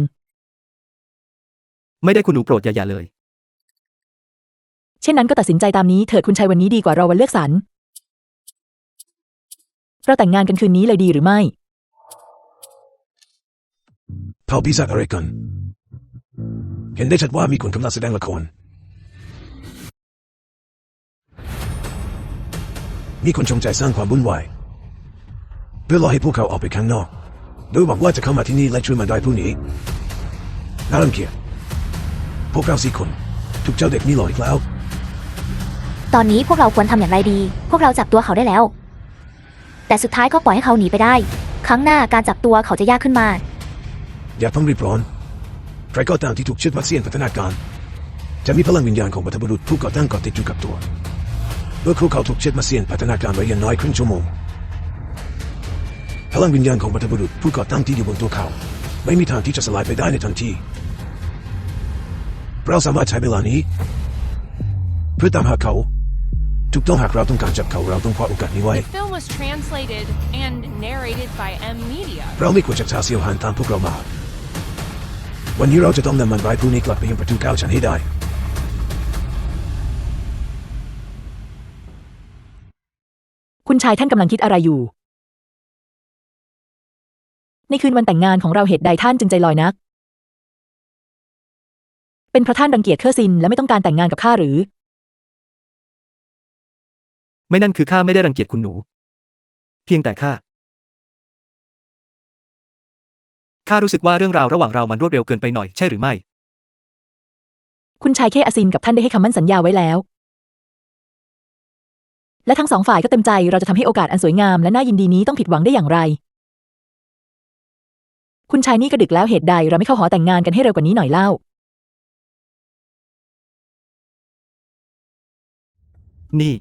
ไม่ได้คุณหนูโปรดอย่าเลย เช่นนั้นก็ตัดสินใจตามนี้เถิดคุณชายวันนี้ดีกว่ารอวันเลือกสรรเราแต่งงานกันคืนนี้เลยดีหรือไม่ เผ่าปีศาจอะไรกันเห็นได้ชัดว่ามีคนกำลังแสดงละครมีคนจงใจสร้างความวุ่นวายเพื่อรอให้พวกเขาออกไปข้างนอกโดยหวังว่าจะเข้ามาที่นี่และช่วยมาได้พรุ่งนี้น่ารังเกียจพวกเรา4 คนถูกเจ้าเด็กนี่หลอกอีกแล้ว ตอนนี้พวกเราควรทำอย่างไรดี พวกเราจับตัวเขาได้แล้ว แต่สุดท้ายก็ปล่อยให้เขาหนีไปได้ ครั้งหน้าการจับตัวเขาจะยากขึ้นมา อย่าเพิ่งรีบร้อนใครก็ตามที่ถูกเชือดวัดเสียนพัฒนาการจะมีพลังวิญญาณของบรรพบุรุษผู้ก่อตั้งก่อติดอยู่กับตัวเมื่อครูเขาถูกเชือดมาเสียนพัฒนาการไว้อย่างน้อยครึ่งชั่วโมงพลังวิญญาณของบรรพบุรุษผู้ก่อตั้งที่อยู่บนตัวเขาไม่มีทางที่จะสลายไปได้ในทันทีเราสามารถใช้เวลานี้เพื่อตามหาเขาถูกต้องหากเราต้องการจับเขาเราต้องคว้าโอกาสนี้ไว้ The film was translated and narrated by M Media. เราไม่ควรจะช้าเสียวหันตามพวกเรามาวันนี้เราจะต้องนำมันไว้พรุ่งนี้กลับไปยังประตู9ชั้นให้ได้ คุณชายท่านกำลังคิดอะไรอยู่ในคืนวันแต่งงานของเราเหตุใดท่านจึงใจลอยนักเป็นเพราะท่านรังเกียจเคอซินและไม่ต้องการแต่งงานกับข้าหรือไม่นั่นคือข้าไม่ได้รังเกียจคุณหนูเพียงแต่ข้ารู้สึกว่าเรื่องราวระหว่างเรามันรวดเร็วเกินไปหน่อยใช่หรือไม่ คุณชายเคอาซินกับท่านได้ให้คำมั่นสัญญาไว้แล้วและทั้ง2 ฝ่ายก็เต็มใจเราจะทำให้โอกาสอันสวยงามและน่ายินดีนี้ต้องผิดหวังได้อย่างไรคุณชายนี่กระดึกแล้วเหตุใดเราไม่เข้าหอแต่งงานกันให้เร็วกว่านี้หน่อยเล่านี่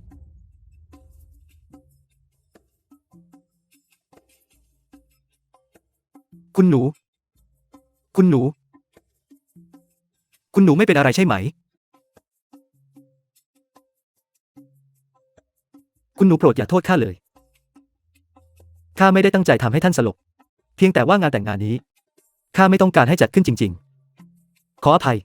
คุณหนูไม่เป็นอะไรใช่ไหมคุณหนูโปรดอย่าโทษข้าเลยข้าไม่ได้ตั้งใจทำให้ท่านสลบเพียงแต่ว่างานแต่งงานนี้ข้าไม่ต้องการให้จัดขึ้นจริงๆขออภัย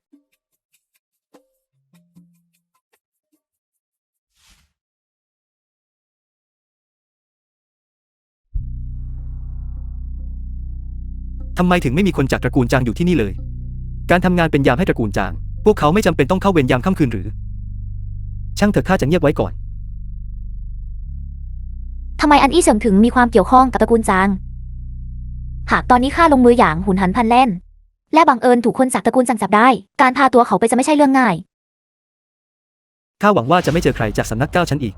ทำไมถึงไม่มีคนจากตระกูลจางอยู่ที่นี่เลยการทำงานเป็นยามให้ตระกูลจางพวกเขาไม่จำเป็นต้องเข้าเวรยามค่ำคืนหรือช่างเถอะข้าจะเงียบไว้ก่อนทำไมอันอี้เฉิงถึงมีความเกี่ยวข้องกับตระกูลจาง หากตอนนี้ข้าลงมืออย่างหุนหันพลันแล่นและบังเอิญถูกคนจากตระกูลจางจับได้การพาตัวเขาไปจะไม่ใช่เรื่องง่ายข้าหวังว่าจะไม่เจอใครจากสำนัก9ชั้นอีก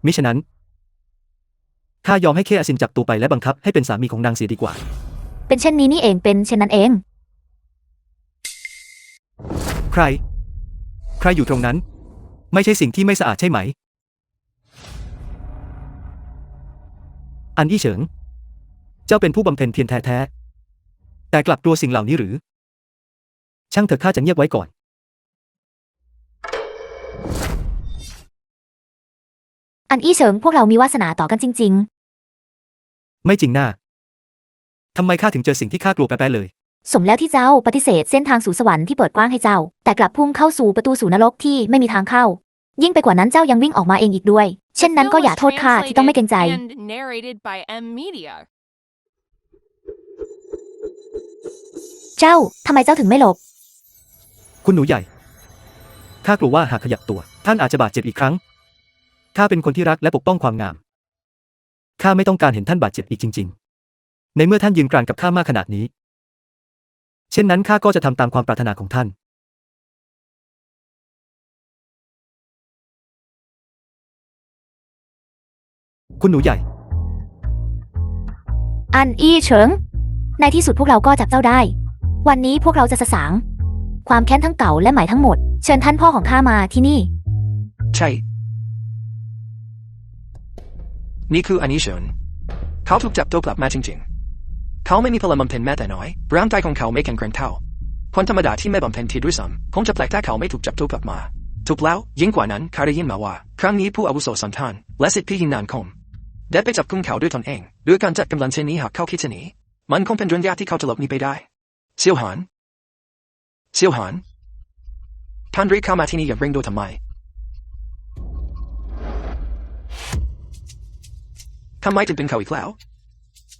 มิฉะนั้นข้ายอมให้เคอาซินจับตัวไปและบังคับให้เป็นสามีของนางเสียดีกว่าเป็นเช่นนี้นี่เองเป็นเช่นนั้นเองใครอยู่ตรงนั้นไม่ใช่สิ่งที่ไม่สะอาดใช่ไหมอันอี้เฉิงเจ้าเป็นผู้บำเพ็ญเพียรแท้ๆแต่กลับกลัวสิ่งเหล่านี้หรือช่างเถอะข้าจะเงียบไว้ก่อนอันอี้เฉิงพวกเรามีวาสนาต่อกันจริงๆไม่จริงน่าทำไมข้าถึงเจอสิ่งที่ข้ากลัวแป๊ะๆเลยสมแล้วที่เจ้าปฏิเสธเส้นทางสู่สวรรค์ที่เปิดกว้างให้เจ้าแต่กลับพุ่งเข้าสู่ประตูสู่นรกที่ไม่มีทางเข้ายิ่งไปกว่านั้นเจ้ายังวิ่งออกมาเองอีกด้วยเช่นนั้นก็อย่าโทษข้าที่ต้องไม่เกรงใจเจ้าทำไมเจ้าถึงไม่หลบคุณหนูใหญ่ข้ากลัวว่าหากขยับตัวท่านอาจจะบาดเจ็บอีกครั้งข้าเป็นคนที่รักและปกป้องความงามข้าไม่ต้องการเห็นท่านบาดเจ็บอีกจริงๆในเมื่อท่านยืนกรานกับข้ามากขนาดนี้เช่นนั้นข้าก็จะทำตามความปรารถนาของท่านคุณหนูใหญ่อันอี้เฉิงในที่สุดพวกเราก็จับเจ้าได้วันนี้พวกเราจะสะสางความแค้นทั้งเก่าและใหม่ทั้งหมดเชิญท่านพ่อของข้ามาที่นี่ใช่นี่คืออันอี้เฉิงเขาถูกจับตัวกลับมาจริงๆเขาไม่มีพลังบำเพ็ญแม้แต่น้อยร่างกายของเขาไม่แข็งแกร่งเท่าคนธรรมดาที่ไม่บำเพ็ญที่ด้วยซ้ำคงจะแปลกถ้าเขาไม่ถูกจับตัวกลับมา ถูกแล้วยิ่งกว่านั้นข้าได้ยินมาว่าครั้งนี้ผู้อาวุโสสันธานและสิทธิพี่ยิงนานคมได้ไปจับกุมเขาด้วยตนเองด้วยการจัดกำลังเช่นนี้หากเขาคิดจะหนีมันคงเป็นเรื่องยากที่เขาจะหลบหนีไปได้เซียวหานท่านเรียกข้ามาที่นี่อย่าเร่งโดยทำไมถึงเป็นเขาอีกแล้ว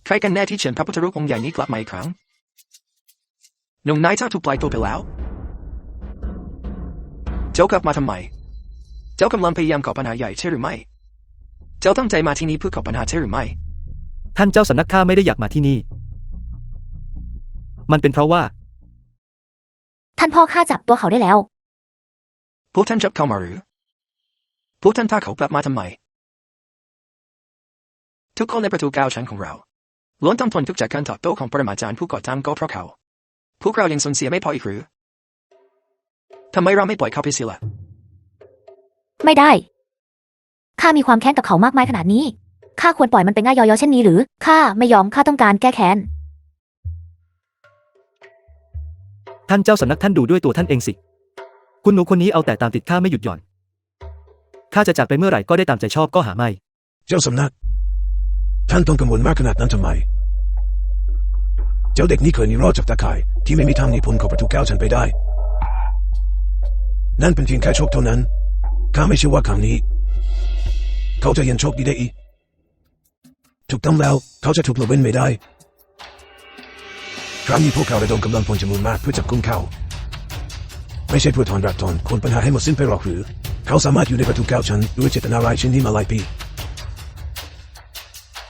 ใครกันแน่ที่เชิญพระพุทธรูปองค์ใหญ่นี้กลับมาอีกครั้งหนุ่มนายเจ้าถูกปล่อยตัวไปแล้วเจ้ากลับมาทำไมเจ้ากำลังพยายามก่อปัญหาใหญ่ใช่หรือไม่เจ้าตั้งใจมาที่นี่เพื่อก่อปัญหาใช่หรือไม่ ท่านเจ้าสำนักข้าไม่ได้อยากมาที่นี่มันเป็นเพราะว่า ท่านพ่อข้าจับตัวเขาได้แล้ว พวกท่านจับเขามาหรือพวกท่านพาเขากลับมาทำไมทุกคนในประตู9 ชั้นของเราล้วนต้องทนทุกข์จากการตอบโต้ของปรมาจารย์ผู้ก่อตั้งก็เพราะเขาพวกเรายังสูญเสียไม่พออีกหรือทำไมเราไม่ปล่อยเขาไปเสียล่ะ ไม่ได้ข้ามีความแค้นกับเขามากมายขนาดนี้ข้าควรปล่อยมันไปง่ายย่อๆเช่นนี้หรือข้าไม่ยอมข้าต้องการแก้แค้น ท่านเจ้าสำนักท่านดูด้วยตัวท่านเองสิคุณหนูคนนี้เอาแต่ตามติดข้าไม่หยุดหย่อนข้าจะจากไปเมื่อไหร่ก็ได้ตามใจชอบก็หาไม่ เจ้าสำนักท่านต้องกังวลมากขนาดนั้นทำไมเจ้าเด็กนี่เคยหนีรอดจากตาข่ายที่ไม่มีทางหนีพ้นของประตู9 ชั้นไปได้นั่นเป็นเพียงแค่โชคเท่านั้นข้าไม่เชื่อว่าครั้งนี้เขาจะยังโชคดีได้อีกถูกต้องแล้วเขาจะถูกละเว้นไม่ได้ครั้งนี้พวกเขาระดมกำลังพลจำนวนมากเพื่อจับกุมเขาไม่ใช่เพื่อถอนรักถอนคนปัญหาให้หมดสิ้นไปหรอกหรือเขาสามารถอยู่ในประตู9 ชั้นด้วยเจตนารายณ์เช่นนี้มาหลายปี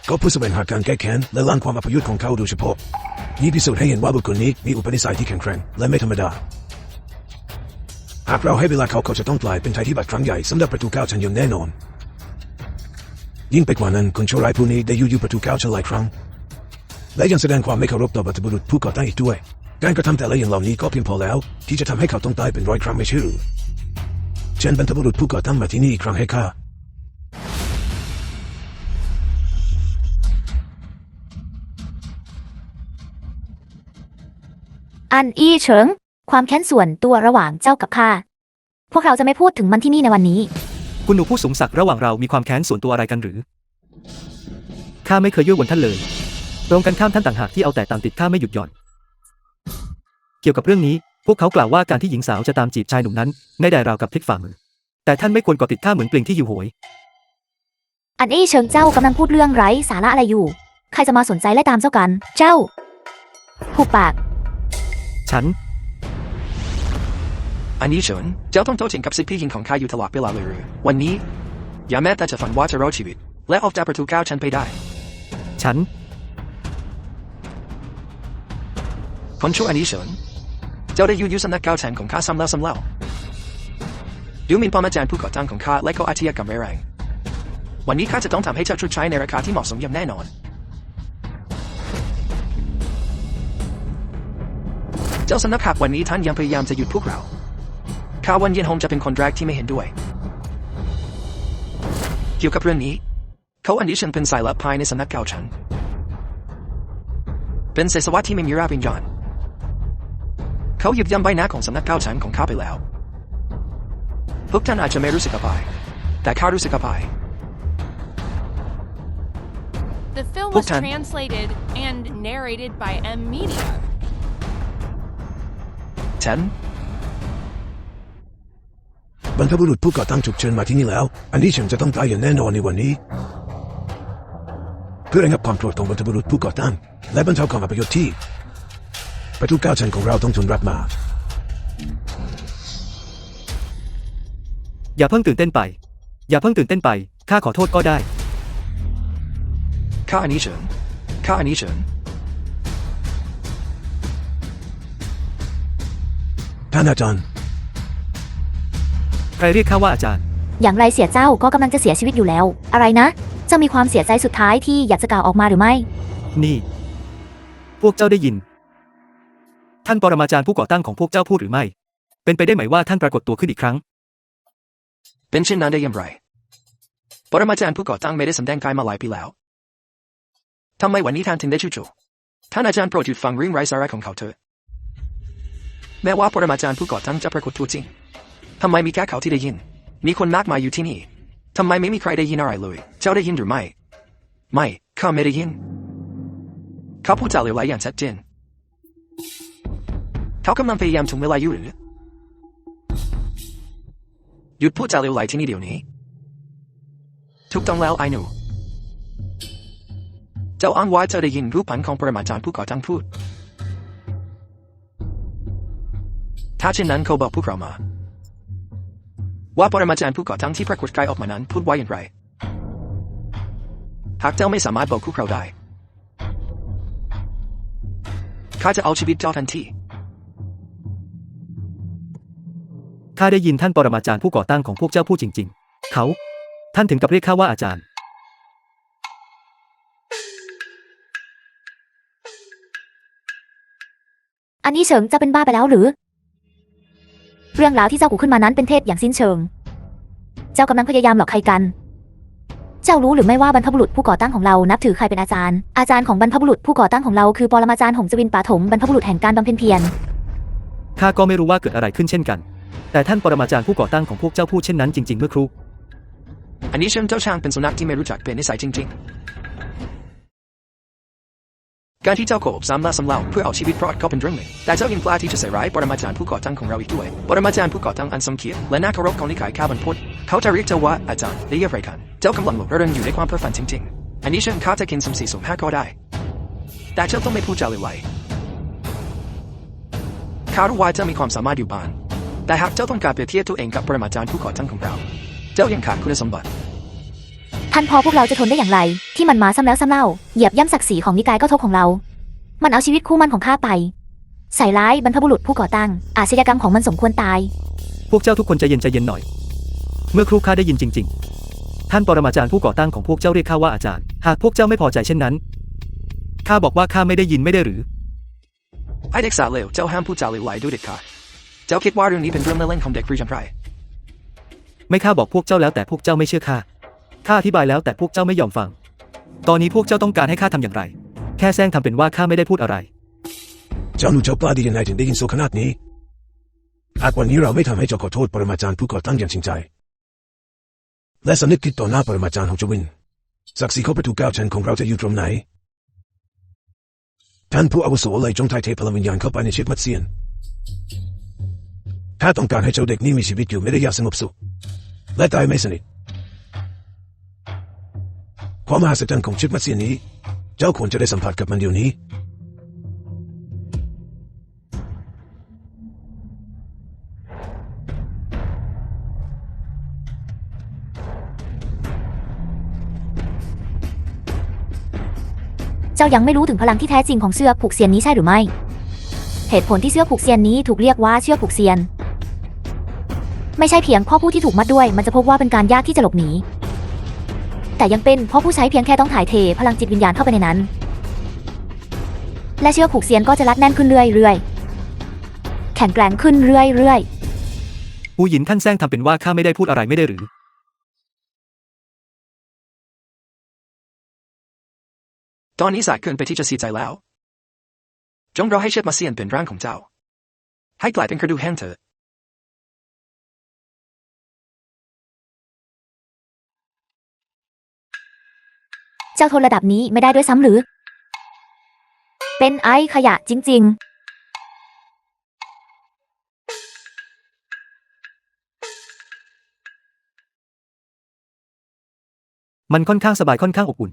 ก็เพื่อแสวงหาการแก้แค้นและล้างความอัปยศของเขาโดยเฉพาะนี่พิสูจน์ให้เห็นว่าบุคคลนี้มีอุปนิสัยที่แข็งแกร่งและไม่ธรรมดาหากเราให้เวลาเขาจะต้องกลายเป็นภัยพิบัติครั้งใหญ่สำหรับประตู9 ชั้นอย่างแน่นอนยิ่งไปกว่านั้นคนชั่วร้ายผู้นี้ได้อยู่ประตู9 ชั้นหลายครั้งและยังแสดงความไม่เคารพต่อบรรพบุรุษผู้ก่อตั้งอีกด้วยการกระทำแต่ละอย่างเหล่านี้ก็เพียงพอแล้วที่จะทำให้เขาต้องตายเป็น100 ครั้งไม่ใช่หรือเชิญบรรพบุรุษผู้ก่อตั้งมาที่นี่อีกครั้งให้ข้าอันอี้เฉิงความแค้นส่วนตัวระหว่างเจ้ากับข้าพวกเราจะไม่พูดถึงมันที่นี่ในวันนี้ คุณหนูผู้สูงศักดิ์ระหว่างเรามีความแค้นส่วนตัวอะไรกันหรือข้าไม่เคยยั่ววนท่านเลยตรงกันข้ามท่านต่างหากที่เอาแต่ตามติดข้าไม่หยุดหย่อนเกี่ยวกับเรื่องนี้พวกเขากล่าวว่าการที่หญิงสาวจะตามจีบชายหนุ่มนั้นง่ายดายราวกับพลิกฝ่ามือแต่ท่านไม่ควรเกาะติดข้าเหมือนปลิงที่หิวโหย อันอี้เฉิงเจ้ากำลังพูดเรื่องไร้สาระอะไรอยู่ใครจะมาสนใจและตามเจ้ากันเจ้าหุบปาก ฉัน อันนี้เฉินเจ้าต้องโต้เถียงกับสิทธิพี่ยิงของข้าอยู่ตลอดเวลาเลยหรือวันนี้อย่าแม้แต่จะฝันว่าจะรอดชีวิตและออกจากประตู9 ชั้นไปได้ฉันคนชั่วอันนี้เฉินเจ้าได้อยู่สำนัก9 ชั้นของข้าซ้ำแล้วซ้ำเล่าดูหมิ่นปรมาจารย์ผู้ก่อตั้งของข้าและก็อาชญากรรมร้ายแรงวันนี้ข้าจะต้องทำให้เจ้าชดใช้ในราคาที่เหมาะสมอย่างแน่นอนเจ้าสำนักหากวันนี้ท่านยังพยายามจะหยุดพวกเราข้าวันเย็นโฮมจะเป็นคนแรกที่ไม่เห็นด้วยเกี่ยวกับเรื่องนี้เขาอันนี้ฉันเป็นสายลับภายในสำนัก9 ชั้นเป็นเศษสวะที่ไม่มีราวิญญาณเขาหยิบย่ำใบหน้าของสำนัก9 ชั้นของข้าไปแล้วพวกท่านอาจจะไม่รู้สึกอภัยแต่ข้ารู้สึกอภัย The film was translated and narrated by M Media. ฉันบรรพบุรุษผู้ก่อตั้งถูกเชิญมาที่นี่แล้วอันนี้ฉันจะต้องตายอย่างแน่นอนในวันนี้เพื่อระงับความโกรธของบรรพบุรุษผู้ก่อตั้งและบรรเทาความอัปยศที่ประตู9 ชั้นของเราต้องทนรับมาอย่าเพิ่งตื่นเต้นไปข้าขอโทษก็ได้ข้าอันนี้เฉินท่านอาจารย์ใครเรียกข้าว่าอาจารย์อย่างไรเสียเจ้าก็กำลังจะเสียชีวิตอยู่แล้วอะไรนะเจ้ามีความเสียใจสุดท้ายที่อยากจะกล่าวออกมาหรือไม่นี่พวกเจ้าได้ยินท่านปรมาจารย์ผู้ก่อตั้งของพวกเจ้าพูดหรือไม่เป็นไปได้ไหมว่าท่านปรากฏตัวขึ้นอีกครั้งเป็นเช่นนั้นได้อย่างไรปรมาจารย์ผู้ก่อตั้งไม่ได้แสดงกายมาหลายปีแล้วทำไมวันนี้ท่านถึงได้จู่ๆท่านอาจารย์โปรดหยุดฟังเรื่องไร้สาระของเขาเถิดแม้ว่าปรมาจารย์ผู้ก่อตั้งจะปรากฏตัวจริง ทำไมมีแค่เขาที่ได้ยินมีคนมากมายอยู่ที่นี่ทำไมไม่มีใครได้ยินอะไรเลยเจ้าได้ยินหรือไม่ไม่ข้าไม่ได้ยินเขาพูดจาเหลวไหลอย่างชัดเจนเขากำลังพยายามถ่วงเวลาอยู่หรือหยุดพูดจาเหลวไหลที่นี่เดี๋ยวนี้ถูกต้องแล้วไอ้หนูเจ้าอ้างว่าเจ้าได้ยินรูปพันธ์ของปรมาจารย์ผู้ก่อตั้งพูดถ้าเช่นนั้นเขาบอกพวกเรามาว่าปรมาจารย์ผู้ก่อตั้งที่ปรากฏกายออกมานั้นพูดว่าอย่างไรหากเจ้าไม่สามารถบอกพวกเราได้ข้าจะเอาชีวิตเจ้าทันที ข้าได้ยินท่านปรมาจารย์ผู้ก่อตั้งของพวกเจ้าพูดจริงๆท่านถึงกับเรียกข้าว่าอาจารย์ อันนี้เฉิงจะเป็นบ้าไปแล้วหรือเรื่องราวที่เจ้ากูขึ้นมานั้นเป็นเท็จอย่างสิ้นเชิงเจ้ากำลังพยายามหลอกใครกันเจ้ารู้หรือไม่ว่าบรรพบุรุษผู้ก่อตั้งของเรานับถือใครเป็นอาจารย์ของบรรพบุรุษผู้ก่อตั้งของเราคือปรมาจารย์หงจวินปาถมบรรพบุรุษแห่งการบำเพ็ญเพียร ข้าก็ไม่รู้ว่าเกิดอะไรขึ้นเช่นกันแต่ท่านปรมาจารย์ผู้ก่อตั้งของพวกเจ้าพูดเช่นนั้นจริงๆเมื่อครู่ อันนี้เชิงเจ้าช่างเป็นสุนัขที่ไม่รู้จักเป็นนิสัยจริงๆการที่เจ้าโกหกซ้ำแล้วซ้ำเล่าเพื่อเอาชีวิตรอดก็เป็นเรื่องหนึ่งแต่เจ้ายังกล้าที่จะใส่ร้ายปรมาจารย์ผู้ก่อตั้งของเราอีกด้วยปรมาจารย์ผู้ก่อตั้งอันทรงเกียรติและน่าเคารพของนิกายข้าบรรพตเขาจะเรียกเจ้าว่าอาจารย์ได้อย่างไรกันเจ้ากำลังหลงระเริงอยู่ในความเพ้อฝันจริงๆอันนี้เชิงข้าจะกินสุ่มสี่สุ่มห้าก็ได้แต่เจ้าต้องไม่พูดจาเหลวไหลข้ารู้ว่าเจ้ามีความสามารถอยู่บ้างแต่หากเจ้าต้องการเปรียบเทียบตัวเองกับปรมาจารย์ผู้ก่อตั้งของเราเจ้ายังขาดคุณสมบัติท่านพอพวกเราจะทนได้อย่างไรที่มันมาซ้ำแล้วซ้ำเล่าเหยียบย่ำศักดิ์ศรีของนิกายก็ทบของเรามันเอาชีวิตคู่มั่นของข้าไปใส่ร้ายบรรพบุรุษผู้ก่อตั้งอาชญากรรมของมันสมควรตายพวกเจ้าทุกคนใจเย็นหน่อยเมื่อครู่ข้าได้ยินจริงๆท่านปรมาจารย์ผู้ก่อตั้งของพวกเจ้าเรียกข้าว่าอาจารย์หากพวกเจ้าไม่พอใจเช่นนั้นข้าบอกว่าข้าไม่ได้ยินไม่ได้หรือไอเด็กสาวเลวเจ้าห้ามพูดจาเหลวไหลด้วยเด็ดขาดเจ้าคิดว่าเรื่องนี้เป็นเรื่องเล่นๆของเด็กปรีจำไรไม่ข้าบอกพวกเจ้าแล้วแต่พวกเจ้าไม่เชื่อข้าอธิบายแล้วแต่พวกเจ้าไม่ยอมฟังตอนนี้พวกเจ้าต้องการให้ข้าทำอย่างไรแค่แซงทำเป็นว่าข้าไม่ได้พูดอะไรเจ้าหนูเจ้ากล้าดียังไงถึงได้ยินโซขนาดนี้หากวันนี้เราไม่ทำให้เจ้าขอโทษปรมาจารย์ผู้ก่อตั้งอย่างจริงใจและสำนึกผิดต่อหน้าปรมาจารย์ของเจวินศักดิ์ศรีของประตู9ชั้นของเราจะอยู่ตรงไหนท่านผู้อาวุโสเลยจงถ่ายเทพลังวิญญาณเข้าไปในชีวิตมัดเซียนถ้าต้องการให้เจ้าเด็กนี้มีชีวิตอยู่ไม่ได้อย่างสงบสุขและตายไม่สนิทความมหัศจรรย์ของชีวิตมัดเซียนนี้เจ้าควรจะได้สัมผัสกับมันเดี๋ยวนี้เจ้ายังไม่รู้ถึงพลังที่แท้จริงของเชือกผูกเซียนนี้ใช่หรือไม่เหตุผลที่เชือกผูกเซียนนี้ถูกเรียกว่าเชือกผูกเซียนไม่ใช่เพียงเพราะผู้ที่ถูกมัดด้วยมันจะพบว่าเป็นการยากที่จะหลบหนีแต่ยังเป็นเพราะผู้ใช้เพียงแค่ต้องถ่ายเทพลังจิตวิญญาณเข้าไปในนั้นและเชือกผูกเซียนก็จะรัดแน่นขึ้นเรื่อยๆแข็งแกร่งขึ้นเรื่อยๆผู้หญิงท่านแซงทำเป็นว่าข้าไม่ได้พูดอะไรไม่ได้หรือตอนนี้สายเกินไปที่จะเสียใจแล้วจงรอให้เชิดมาเซียนเป็นร่างของเจ้าให้กลายเป็นกระดูกแห้งเถิดเจ้าทนระดับนี้ไม่ได้ด้วยซ้ำหรือเป็นไอ้ขยะจริงๆมันค่อนข้างสบายค่อนข้างอบอุ่น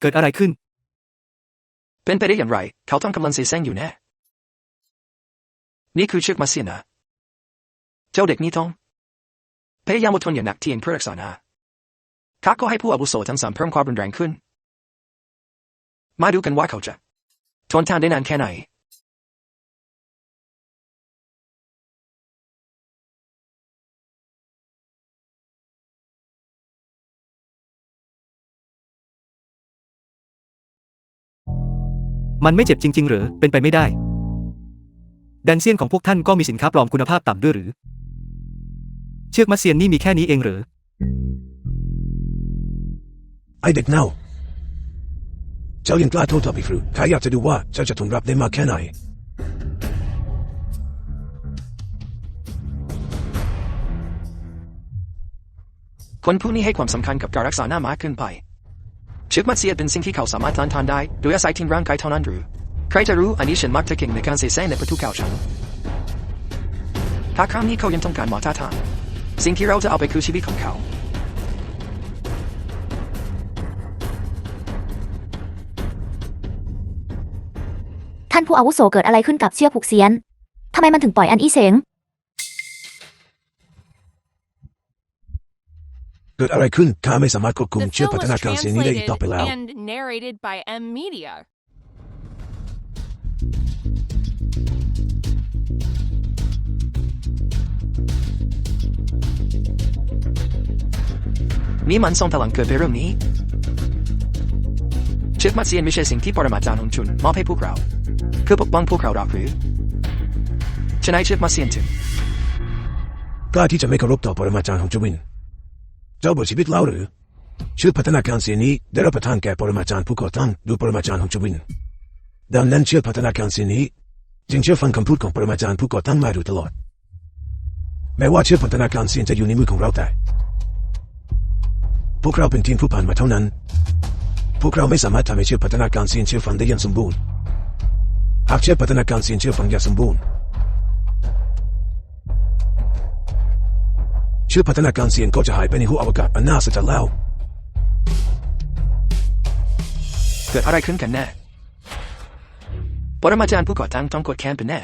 เกิดอะไรขึ้นเป็นไปได้อย่างไรเขาต้องกำลังเสียแซงอยู่แน่นี่คือเชือกมาเซียนนะเจ้าเด็กนี่ต้องพยายามอดทนอย่างหนักที่เองเพื่อรักษาหน้าข้าก็ให้ผู้อาวุโสทั้งสามเพิ่มความรุนแรงขึ้นมาดูกันว่าเขาจะทนทานได้นานแค่ไหนมันไม่เจ็บจริงๆหรือเป็นไปไม่ได้แดนเซียนของพวกท่านก็มีสินค้าปลอมคุณภาพต่ำด้วยหรือเชือกมัดเซียนนี่มีแค่นี้เองหรือไอเด็กเน่าเจ้ายังกล้าโทษอีกหรือข้าอยากจะดูว่าเจ้าจะทนรับได้มากแค่ไหน คนผู้นี้ให้ความสำคัญกับการรักษาหน้ามากขึ้นไปเชือกมัดเสียดเป็นสิ่งที่เขาสามารถต้านทานได้โดยอาศัยทิ้งร่างกายเท่านั้นหรือใครจะรู้อันนี้ฉันมักจะเก่งในการเสแสร้งในประตูเก่าฉันถ้าครั้งนี้เขายังต้องการหมอท่าทางสิ่งที่เราจะเอาไปคือชีวิตของเขา ท่านผู้อาวุโสเกิดอะไรขึ้นกับเชือกผูกเซียนทำไมมันถึงปล่อยอันอี้เสง เกิดอะไรขึ้นข้าไม่สามารถควบคุม The เชือก film พัฒ was นาการเสียงนี้ได้อีก translated ต่อไปแล้ว and narrated by M Media. นี่มันส่งพลังเกิดไปเรื่องนี้เชือกมัดเสียนไม่ใช่สิ่งที่ปรมาจารย์ของจุนมอบให้พวกเราคือปกป้องพวกเราหรอกหรือฉะนั้นเชือกมัดเสียนถึง กล้าที่จะไม่เคารพต่อปรมาจารย์ของจวินเจ้าบทชีวิตเล่าหรือเชือกพัฒนาการเสียงนี้ได้รับประทานแก่ปรมาจารย์ผู้ก่อตั้งโดยปรมาจารย์ของจวินดังนั้นเชือกพัฒนาการเสียงนี้จึงเชื่อฟังคำพูดของปรมาจารย์ผู้ก่อตั้งมาโดยตลอดแม้ว่าเชือกพัฒนาการเสียงจะอยู่ในมือของเราแต่พวกเราเป็นทีมผู้ผ่านมาเท่านั้นพวกเราไม่สามารถทำให้เชือกพัฒนาการเสียงเชื่อฟังได้อย่างสมบูรณ์หากเชือกพัฒนาการเสียงเชื่อฟังอย่างสมบูรณ์เชือกพัฒนาการเสียงก็จะหายไปในห้วงอวกาศอันน่าสะใจแล้ว เกิดอะไรขึ้นกันแน่ปรมาจารย์ผู้ก่อตั้งต้องกดแค้นเป็นแน่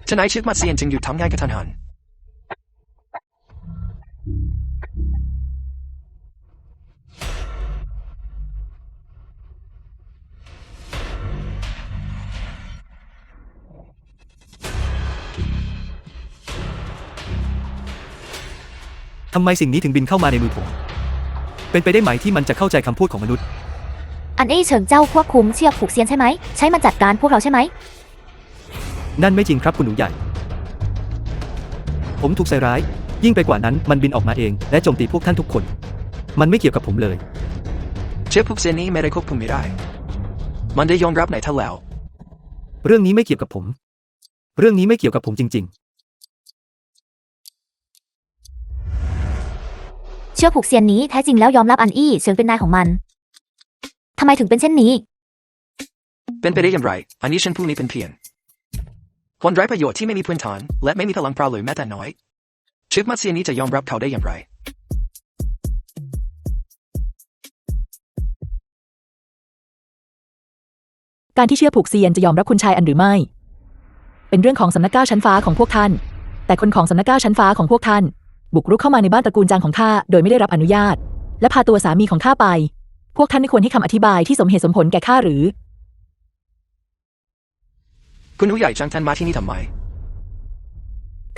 ฉะนั้นเชือกมัดเสียนจึงหยุดทำงานกระทันหันทำไมสิ่งนี้ถึงบินเข้ามาในมือผม เป็นไปได้ไหมที่มันจะเข้าใจคำพูดของมนุษย์ อันอี้เฉิงเจ้าควบคุมเชือกผูกเซียนใช่ไหมใช้มันจัดการพวกเราใช่ไหม นั่นไม่จริงครับคุณหนูใหญ่ ผมถูกใส่ร้าย ยิ่งไปกว่านั้นมันบินออกมาเองและโจมตีพวกท่านทุกคน มันไม่เกี่ยวกับผมเลย เชือกผูกเส้นนี้ไม่ได้ควบคุมไม่ได้มันได้ยอมรับในท่าแล้ว เรื่องนี้ไม่เกี่ยวกับผม เรื่องนี้ไม่เกี่ยวกับผมจริง เชือกผูกเซียนนี้แท้จริงแล้วยอมรับอันอี้เฉิงเป็นนายของมันทำไมถึงเป็นเช่นนี้ เป็นไปได้อย่างไรอันนี้ฉันผู้นี้เป็นเพียงคนไร้ประโยชน์ที่ไม่มีพื้นฐานและไม่มีพลังพราวเลยแม้แต่น้อยเชือกมัดเสียนนี้จะยอมรับเขาได้อย่างไร การที่เชือกผูกเซียนจะยอมรับคุณชายอันหรือไม่ เป็นเรื่องของสำนักก้าวชั้นฟ้าของพวกท่าน แต่คนของสำนักก้าวชั้นฟ้าของพวกท่าน บุกรุกเข้ามาในบ้านตระกูลจางของข้าโดยไม่ได้รับอนุญาต และพาตัวสามีของข้าไป พวกท่านไม่ควรให้คำอธิบายที่สมเหตุสมผลแก่ข้าหรือ คุณผู้ใหญ่จังท่านมาที่นี่ทำไม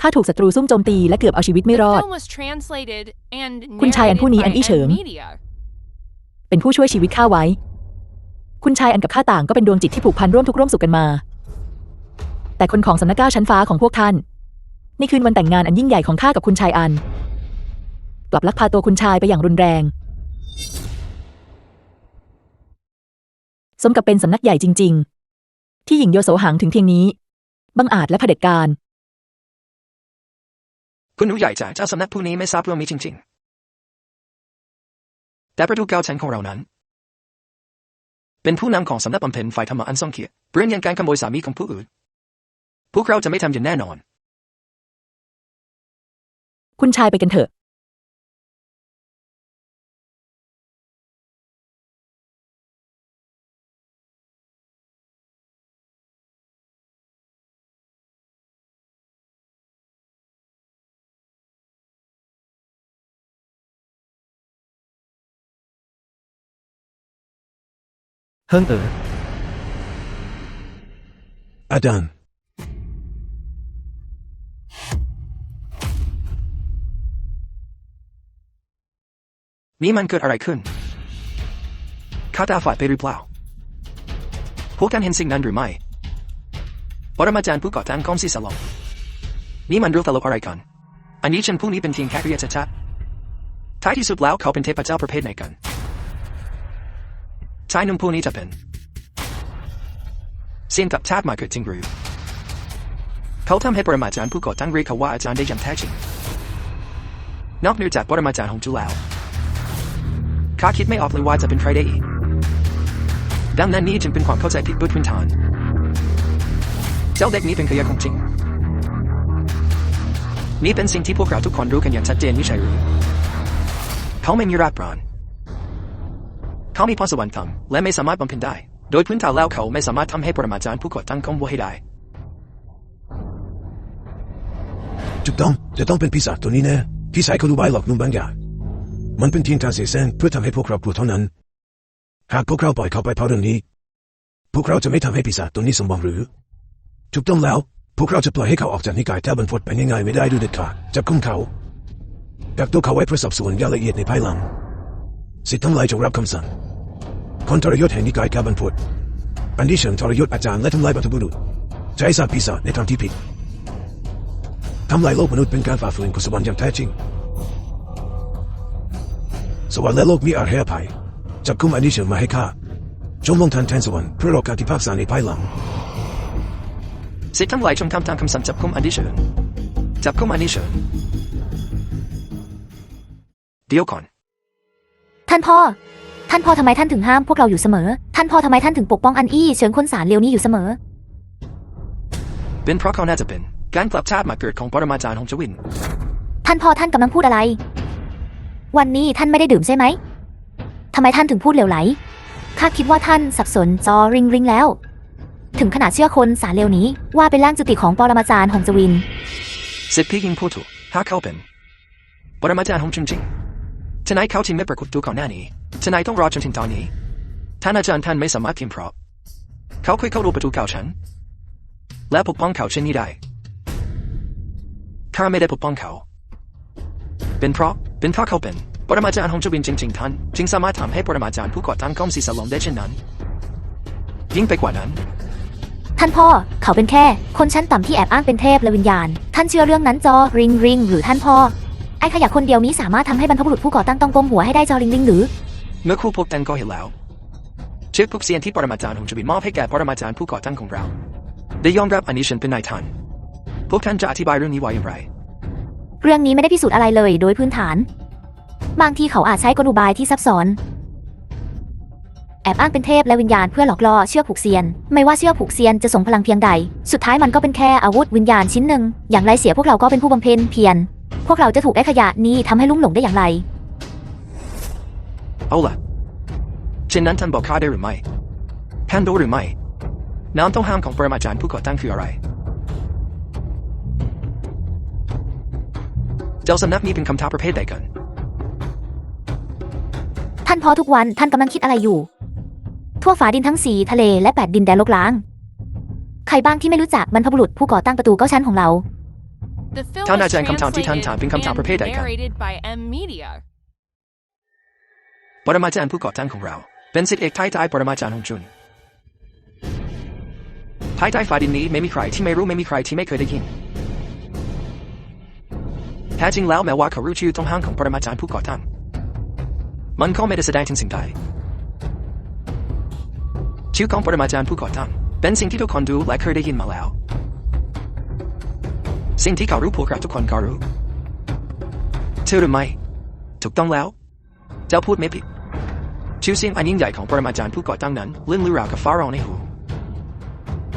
ข้าถูกศัตรูซุ่มโจมตีและเกือบเอาชีวิตไม่ร The อด film was translated and คุณชายอันผู้นี้ narrated อันอี้ by เฉิง M Media. เป็นผู้ช่วยชีวิตข้าไว้ คุณชายอันกับข้าต่างก็เป็นดวงจิตที่ผูกพันร่วมทุกข์ร่วมสุขกันมา แต่คนของสำนักก้าวชั้นฟ้าของพวกท่านนี่คืนวันแต่งงานอันยิ่งใหญ่ของข้ากับคุณชายอัน กลับลักพาตัวคุณชายไปอย่างรุนแรง สมกับเป็นสำนักใหญ่จริง ๆ ที่หญิงโยโสหังถึงเพียงนี้ บังอาจและเผด็จการ คุณผู้ใหญ่จากเจ้าสำนักผู้นี้ไม่ทราบเรื่องนี้จริงๆแต่ประตูเก้าชั้นของเรานั้น เป็นผู้นำของสำนักบำเพ็ญฝ่ายธรรมะอันทรงเกียรติเรื่องการขโมยสามีของผู้อื่นพวกเราจะไม่ทำอย่างแน่นอน คุณชายไปกันเถอะ ๆ เฮิงเอ๋อ อาจารย์ นี่มันเกิดอะไรขึ้นข้าตาฝาดไปหรือเปล่าพวกท่านเห็นสิ่งนั้นหรือไม่ปรมาจารย์ผู้ก่อตั้งกองซีสลองนี่มันเรื่องตลกอะไรกันอันนี้ฉันผู้นี้เป็นเพียงแค่เรียกชัดๆท้ายที่สุดแล้วเขาเป็นเทพเจ้าประเภทไหนกันชายหนุ่มผู้นี้จะเป็นเซียนกับชาติมาเกิดจริงหรือ เขาทำให้ปรมาจารย์ผู้ก่อตั้งเรียกเขาว่าอาจารย์ได้อย่างแท้จริงนอกเหนือจากปรมาจารย์ของจูแล้วข้าคิดไม่ออกเลยว่าจะเป็นใครได้อีกดังนั้นนี่จึงเป็นความเข้าใจผิดบนพื้นฐานเจ้าเด็กนี้เป็นขยะของจริงนี่เป็นสิ่งที่พวกเราทุกคนรู้กันอย่างชัดเจนไม่ใช่หรือเขาไม่มีรากฐานเขามีพรสวรรค์ทำและไม่สามารถบำเพ็ญได้โดยพื้นฐานแล้วเขาไม่สามารถทำให้ปรมาจารย์ผู้ก่อตั้งของวัวให้ได้ถูกต้องจะต้องเป็นปีศาจตัวนี้แน่ที่ใช้เขาดูใบหลอกนุ่มบางอย่างมันเป็นเพียงทางเสียแซงเพื่อทำให้พวกเรากลัวเท่านั้นหากพวกเราปล่อยเขาไปเพราะเรื่องนี้พวกเราจะไม่ทำให้ปีศาจตัวนี้สมหวังหรือถูกต้องแล้วพวกเราจะปล่อยให้เขาออกจากนิกายแทบบรรพตไปง่ายๆไม่ได้ดูเด็ดขาดจับกุมเขากักตัวเขาไว้เพื่อสอบสวนอย่างละเอียดในภายหลังสิทธิ์ทั้งหลายจงรับคำสั่งคนทรยศแห่งนิกายแทบบรรพตอันที่เชิงทรยศอาจารย์และทำลายบรรพบุรุษใช้ศาสตร์ปีศาจในทางที่ผิดทำลายโลกมนุษย์เป็นการฝ่าฝืนกฎสวรรค์อย่างแท้จริงสวรรค์และโลกมีอาจให้อภัยจับกุมอันนี้เชิงมาให้ข้าจงลงทันแทนสวรรค์เพื่อรอการพิพากษาในภายหลังสิทธิ์ทั้งหลายจงทำตามคำสั่งจับกุมอันนี้เชิงจับกุมอันนี้เชิงเดี๋ยวก่อนท่านพ่อทำไมท่านถึงห้ามพวกเราอยู่เสมอท่านพ่อทำไมท่านถึงปกป้องอันอี้เฉิงคนสารเลวนี้อยู่เสมอเป็นเพราะเขาน่าจะเป็นการกลับชาติมาเกิดของปรมาจารย์ฮงจวินท่านพ่อท่านกำลังพูดอะไรวันนี้ท่านไม่ได้ดื่มใช่ไหมทำไมท่านถึงพูดเหลวไหลข้าคิดว่าท่านสับสนจอริงแล้วถึงขนาดเชื่อคนสารเลวนี้ว่าเป็นร่างจุติของปรมาจารย์ฮงจวินสิทธิพี่ยิงพูดถูกหากเขาเป็นปรมาจารย์ฮงจริงๆทนายเขาจึงไม่ปรากฏตัวก่อนหน้านี้ทนายต้องรอจนถึงตอนนี้ท่านอาจารย์ท่านไม่สามารถเพียงเพราะเขาเคยเข้ารูประตูเก่าฉันและปกป้องเขาเช่นนี้ได้ข้าไม่ได้ปกป้องเขาเป็นเพราะเขาเป็นปรมาจารย์ฮงจวินจริงๆท่านจึงสามารถทำให้ปรมาจารย์ผู้ก่อตั้งกองศีสลมได้เช่นนั้นยิ่งไปกว่านั้นท่านพ่อเขาเป็นแค่คนชั้นต่ำที่แอบอ้างเป็นเทพและวิญญาณท่านเชื่อเรื่องนั้นจอริงหรือท่านพ่อไอ้ขยะคนเดียวนี้สามารถทำให้บรรพบุรุษผู้ก่อตั้งต้องก้มหัวให้ได้จอริงหรือเมื่อครูพบกันก็เห็นแล้วเชือกผูกเสียนที่ปรมาจารย์ฮงจวินมอบให้แก่ปรมาจารย์ผู้ก่อตั้งของเราได้ยอมรับอันนี้ฉันเป็นนายท่านพวกท่านจะอธิบายเรื่องนี้ไว้อย่างไรเรื่องนี้ไม่ได้พิสูจน์อะไรเลยโดยพื้นฐานบางทีเขาอาจใช้กลอุบายที่ซับซ้อนแอบอ้างเป็นเทพและวิญญาณเพื่อหลอกล่อเชือกผูกเซียนไม่ว่าเชือกผูกเซียนจะส่งพลังเพียงใดสุดท้ายมันก็เป็นแค่อาวุธวิญญาณชิ้นหนึ่งอย่างไรเสียพวกเราก็เป็นผู้บำเพ็ญเพียรพวกเราจะถูกไอ้ขยะนี้ทำให้ลุ่มหลงได้อย่างไรเอาล่ะเช่นนั้นท่านบอกข้าได้หรือไม่ท่านรู้หรือไม่น้ำต้องห้ามของปรมาจารย์ผู้ก่อตั้งคืออะไรเจ้าสำนักนี้เป็นคำท้าประเภทใดกันท่านพ่อทุกวันท่านกำลังคิดอะไรอยู่ทั่วฝาดินทั้งสีทะเลและ8ดินแดนโลกล้างใครบ้างที่ไม่รู้จักบรรพบุรุษผู้ก่อตั้งประตู9ชั้นของเราท่านอาจารย์คำถามที่ท่านถามเป็นคำถามประเภทใดกันปรมาจารย์ผู้ก่อตั้งของเราเป็นศิษย์เอกไทยปรมาจารย์ฮงจุนไทยฝาดินนี้ไม่มีใครที่ไม่รู้ไม่มีใครที่ไม่เคยได้ยินแท้จริงแล้วแม้ว่าเขารู้ชื่อต้องห้างของปรมาจารย์ผู้ก่อตั้งมันก็ไม่ได้แสดงถึงสิ่งใดชื่อของปรมาจารย์ผู้ก่อตั้งเป็นสิ่งที่ทุกคนดูและเคยได้ยินมาแล้วสิ่งที่เขารู้พวกเราทุกคนก็รู้เชื่อหรือไม่ถูกต้องแล้วเจ้าพูดไม่ผิดชื่อเสียงอันยิ่งใหญ่ของปรมาจารย์ผู้ก่อตั้งนั้นเลื่อนลือราวกับฟ้าร้องในหู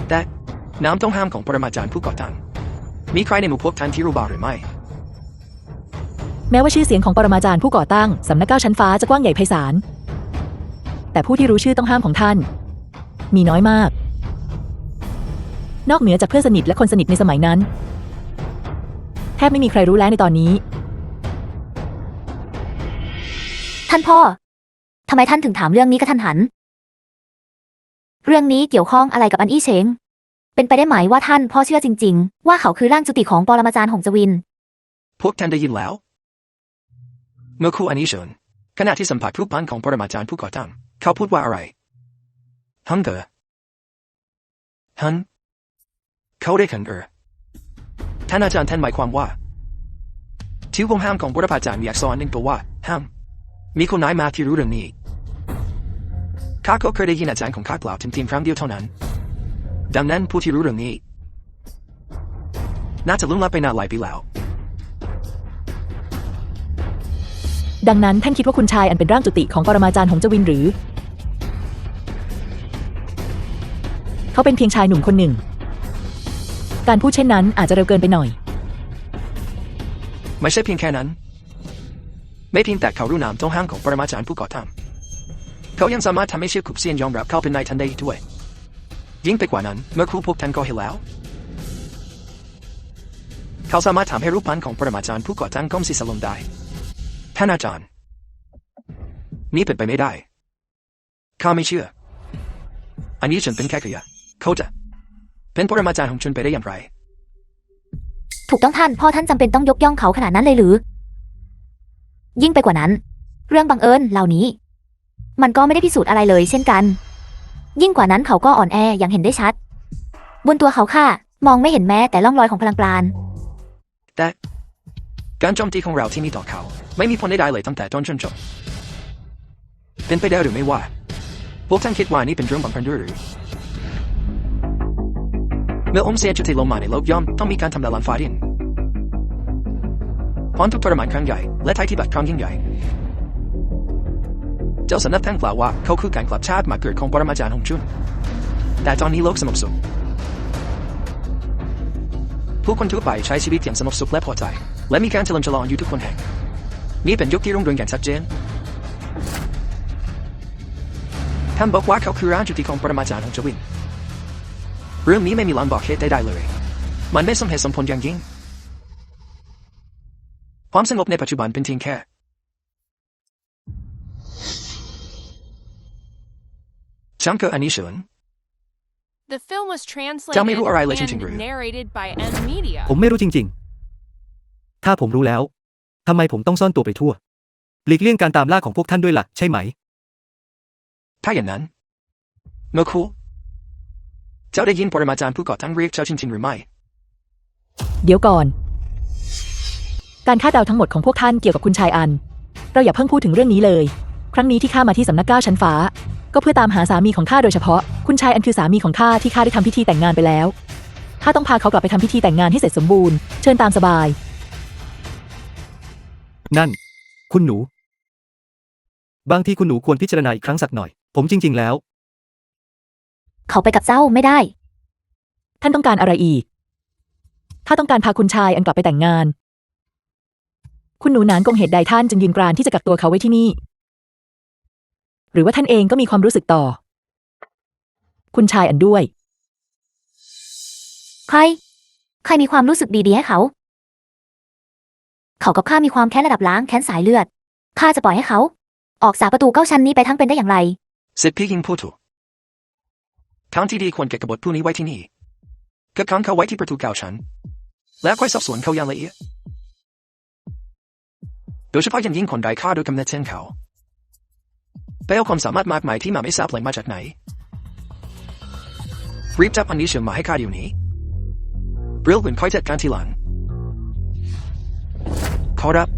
แต่น้ำต้องห้ามของปรมาจารย์ผู้ก่อตั้งมีใครในหมู่พวกท่านที่รู้บ้างหรือไม่แม้ว่าชื่อเสียงของปรมาจารย์ผู้ก่อตั้งสำนัก9ชั้นฟ้าจะกว้างใหญ่ไพศาลแต่ผู้ที่รู้ชื่อต้องห้ามของท่านมีน้อยมากนอกเหนือจากเพื่อนสนิทและคนสนิทในสมัยนั้นแทบไม่มีใครรู้แล้วในตอนนี้ท่านพ่อทำไมท่านถึงถามเรื่องนี้กระทันหันเรื่องนี้เกี่ยวข้องอะไรกับอันอี้เฉงเป็นไปได้ไหมว่าท่านพ่อเชื่อจริงๆว่าเขาคือร่างจุติของปรมาจารย์ฮงจวินพวกท่านได้ยินแล้วเมื่อครูอันนี้เชิญขณะที่สัมผัสรูปปั้นของปรมาจารย์ผู้ก่อตั้งเขาพูดว่าอะไรฮังเกอฮันเขาเรียกฮันท่านอาจารย์ท่านหมายความว่าที่วงห้ามของปรมาจารย์มีอักษรหนึ่งตัวว่าห้ามมีคนไหนมาที่รู้เรื่องนี้ข้าก็เคยได้ยินอาจารย์ของข้ากล่าวถึงเพียงครั้งเดียวเท่านั้นดังนั้นผู้ที่รู้เรื่องนี้ น่าจะลุ่มลับไปนานหลายปีแล้ว ดังนั้นท่านคิดว่าคุณชายอันเป็นร่างจุติของปรมาจารย์หงจวินหรือ เขาเป็นเพียงชายหนุ่มคนหนึ่ง การพูดเช่นนั้นอาจจะเร็วเกินไปหน่อย ไม่ใช่เพียงแค่นั้น ไม่เพียงแต่เขารู้นามต้องห้างของปรมาจารย์ผู้ก่อตั้งเขายังสามารถทำให้เชี่ยวขุบเซียนยอมรับเขาเป็นนายทันได้อีกด้วยยิ่งไปกว่านั้นเมื่อครูพวกท่านก็เห็นแล้วเขาสามารถทำให้รูปปั้นของปรมาจารย์ผู้ก่อตั้งก้มศีรษะลงได้ท่านอาจารย์นี่เป็นไปไม่ได้ข้าไม่เชื่ออันนี้ฉันเป็นแค่ขยะเขาจะเป็นปรมาจารย์ของฉันไปได้อย่างไร ถูกต้องท่านพ่อท่านจำเป็นต้องยกย่องเขาขนาดนั้นเลยหรือ ยิ่งไปกว่านั้น เรื่องบังเอิญเหล่านี้ มันก็ไม่ได้พิสูจน์อะไรเลยเช่นกัน ยิ่งกว่านั้นเขาก็อ่อนแออย่างเห็นได้ชัด บนตัวเขาค่ะมองไม่เห็นแม้แต่ร่องรอยของพลังปราณ แต่การโจมตีของเราที่มีต่อเขาไม่มีผลใดๆเลยตั้งแต่ต้นจนจบเป็นไปได้หรือไม่ว่าพวกท่านคิดว่านี่เป็นเรื่องบังเอิญหรือเมื่อองค์เสียจุติลงมาในโลกย่อมต้องมีการทำลายล้างฟ้าดินพรทุกทรมานครั้งใหญ่และภัยพิบัติครั้งยิ่งใหญ่เจ้าสำนักท่านกล่าวว่าเขาคือการกลับชาติมาเกิดของปรมาจารย์ของจุนแต่ตอนนี้โลกสงบสุขผู้คนทั่วไปใช้ชีวิตอย่างสงบสุขและพอใจและมีการเฉลิมฉลองอยู่ทุกคนแห่งนี่เป็นยุคที่รุ่งเรืองอย่างชัดเจนท่านบอกว่าเขาคือร่างจุติของปรมาจารย์ของจวินเรื่องนี้ไม่มีหลังบอกเหตุใดๆเลยมันไม่สมเหตุสมผลอย่างยิ่งความสงบในปัจจุบันเป็นเพียงแค่ช่างเกิดอันนี้เฉิน The film was translated เจ้าไม่รู้อะไรเลยจริงๆหรือ and narrated by M Media. ผมไม่รู้จริงๆ ถ้าผมรู้แล้วทำไมผมต้องซ่อนตัวไปทั่วหลีกเลี่ยงการตามล่าของพวกท่านด้วยล่ะใช่ไหม ถ้าอย่างนั้นเมื่อครูเจ้าได้ยินปรมาจารย์ผู้ก่อตั้งเรียกเจ้าจริงๆหรือไม่ เดี๋ยวก่อน การคาดเดาทั้งหมดของพวกท่านเกี่ยวกับคุณชายอัน เราอย่าเพิ่งพูดถึงเรื่องนี้เลย ครั้งนี้ที่ข้ามาที่สำนัก9ชั้นฟ้า ก็เพื่อตามหาสามีของข้าโดยเฉพาะ คุณชายอันคือสามีของข้าที่ข้าได้ทำพิธีแต่งงานไปแล้วข้าต้องพาเขากลับไปทำพิธีแต่งงานให้เสร็จสมบูรณ์ เชิญตามสบาย นั่น คุณหนู บางทีคุณหนูควรพิจารณาอีกครั้งสักหน่อย ผมจริงๆแล้ว เขาไปกับเจ้าไม่ได้ ท่านต้องการอะไรอีกข้าต้องการพาคุณชายอันกลับไปแต่งงาน คุณหนูหนานกงเหตุใดท่านจึงยืนกรานที่จะกักตัวเขาไว้ที่นี่ หรือว่าท่านเองก็มีความรู้สึกต่อ คุณชายอันด้วย ใครมีความรู้สึกดีๆให้เขา เขากับข้ามีความแค้นระดับล้างแค้นสายเลือด ข้าจะปล่อยให้เขา ออกจากประตู9ชั้นนี้ไปทั้งเป็นได้อย่างไร สิทธิพี่ยิงพูดถูกทางที่ดีควรเก็บกบฏผู้นี้ไว้ที่นี่เก็บขังเขาไว้ที่ประตู9ชั้นแล้วค่อยสอบสวนเขาอย่างละเอียดโดยเฉพาะอย่างยิ่งคนใดฆ่าโดยกำเนิดเช่นเขาไปเอาความสามารถมากมายที่มาไม่ทราบเลยมาจากไหนรีบจับอันนี้เชิญมาให้ข้าเดี๋ยวนี้บริลวินคอยจัดการทีหลังขอรับ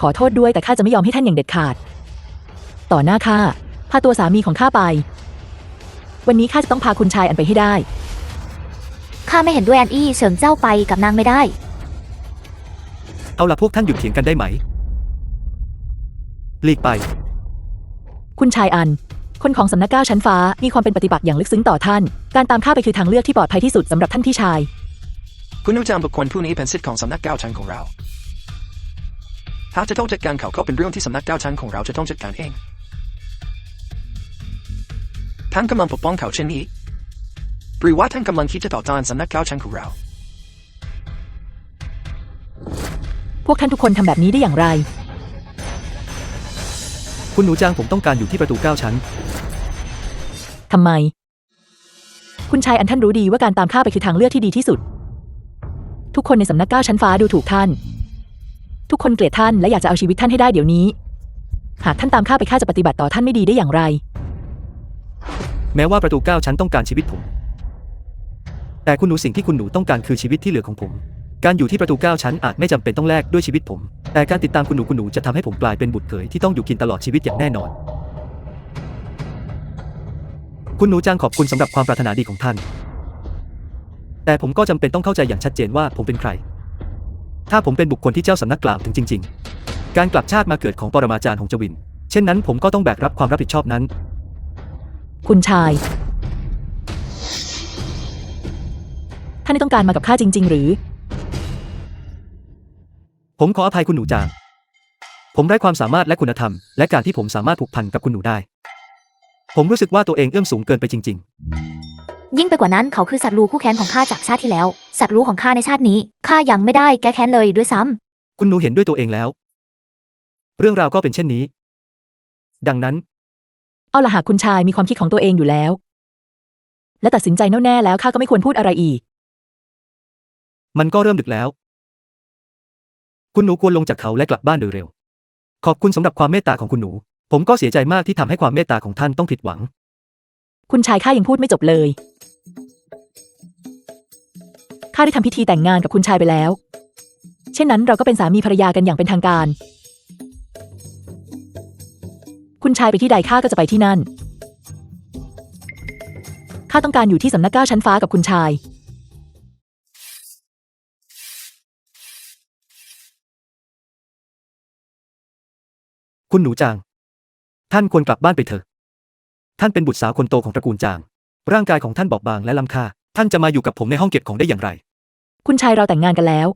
ขอโทษด้วยแต่ข้าจะไม่ยอมให้ท่านอย่างเด็ดขาด ต่อหน้าข้าพาตัวสามีของข้าไป วันนี้ข้าจะต้องพาคุณชายอันไปให้ได้ ข้าไม่เห็นด้วยอันอี้เฉิงเจ้าไปกับนางไม่ได้ เอาล่ะพวกท่านหยุดเถียงกันได้ไหมหลีกไป คุณชายอัน คนของสำนัก9ชั้นฟ้ามีความเป็นปฏิบัติอย่างลึกซึ้งต่อท่าน การตามข้าไปคือทางเลือกที่ปลอดภัยที่สุดสำหรับท่านพี่ชาย คุณรู้จักบุคคลผู้นี้เป็นสิทธิ์ของสำนัก9ชั้นของเราหากจะต้องจัดการเขาก็เป็นเรื่องที่สำนัก9ชั้นของเราจะต้องจัดการเองท่านกำลังปกป้องเขาเช่นนี้หรือว่าท่านกำลังคิดจะต่อต้านสำนัก9ชั้นของเรา พวกท่านทุกคนทำแบบนี้ได้อย่างไร คุณหนูจางผมต้องการอยู่ที่ประตู9ชั้น ทำไม คุณชายอันท่านรู้ดีว่าการตามข้าไปคือทางเลือกที่ดีที่สุด ทุกคนในสำนัก9ชั้นฟ้าดูถูกท่าน ทุกคนเกลียดท่านและอยากจะเอาชีวิตท่านให้ได้เดี๋ยวนี้ หากท่านตามข้าไปข้าจะปฏิบัติต่อท่านไม่ดีได้อย่างไร แม้ว่าประตู9ชั้นต้องการชีวิตผม แต่คุณหนูสิ่งที่คุณหนูต้องการคือชีวิตที่เหลือของผม การอยู่ที่ประตู9ชั้นอาจไม่จำเป็นต้องแลกด้วยชีวิตผม แต่การติดตามคุณหนูจะทำให้ผมกลายเป็นบุตรเขยที่ต้องอยู่กินตลอดชีวิตอย่างแน่นอน ค คุณหนูจางขอบคุณสำหรับความปรารถนาดีของท่าน แต่ผมก็จำเป็นต้องเข้าใจอย่างชัดเจนว่าผมเป็นใคร ถ้าผมเป็นบุคคลที่เจ้าสำนักกล่าวถึงจริงๆ การกลับชาติมาเกิดของปรมาจารย์หงจวิน เช่นนั้นผมก็ต้องแบกรับความรับผิดชอบนั้น คุณชาย ท่านไม่ต้องการมากับข้าจริง ๆ หรือ ผมขออภัยคุณหนูจาง ผมไร้ความสามารถและคุณธรรม และการที่ผมสามารถผูกพันกับคุณหนูได้ ผมรู้สึกว่าตัวเองเอื้อมสูงเกินไปจริง ยิ่งไปกว่านั้นเขาคือศัตรูคู่แค้นของข้าจากชาติที่แล้วศัตรูของข้าในชาตินี้ข้ายังไม่ได้แก้แค้นเลยด้วยซ้ำ ๆ คุณหนูเห็นด้วยตัวเองแล้ว เรื่องราวก็เป็นเช่นนี้ ดังนั้น เอาละหากคุณชายมีความคิดของตัวเองอยู่แล้ว และตัดสินใจแน่วแน่แล้วข้าก็ไม่ควรพูดอะไรอีก มันก็เริ่มดึกแล้ว คุณหนูควรลงจากเขาและกลับบ้านโดยเร็ว ขอบคุณสำหรับความเมตตาของคุณหนู ผมก็เสียใจมากที่ทำให้ความเมตตาของท่านต้องผิดหวัง คุณชายข้ายังพูดไม่จบเลยข้าได้ทำพิธีแต่งงานกับคุณชายไปแล้ว เช่นนั้นเราก็เป็นสามีภรรยากันอย่างเป็นทางการ คุณชายไปที่ใดข้าก็จะไปที่นั่น ข้าต้องการอยู่ที่สำนัก9ชั้นฟ้ากับคุณชาย คุณหนูจาง ท่านควรกลับบ้านไปเถอะ ท่านเป็นบุตรสาวคนโตของตระกูลจาง ร่างกายของท่านบอบบางและล้ำค่า ท่านจะมาอยู่กับผมในห้องเก็บของได้อย่างไร คุณชายเราแต่งงานกันแล้ว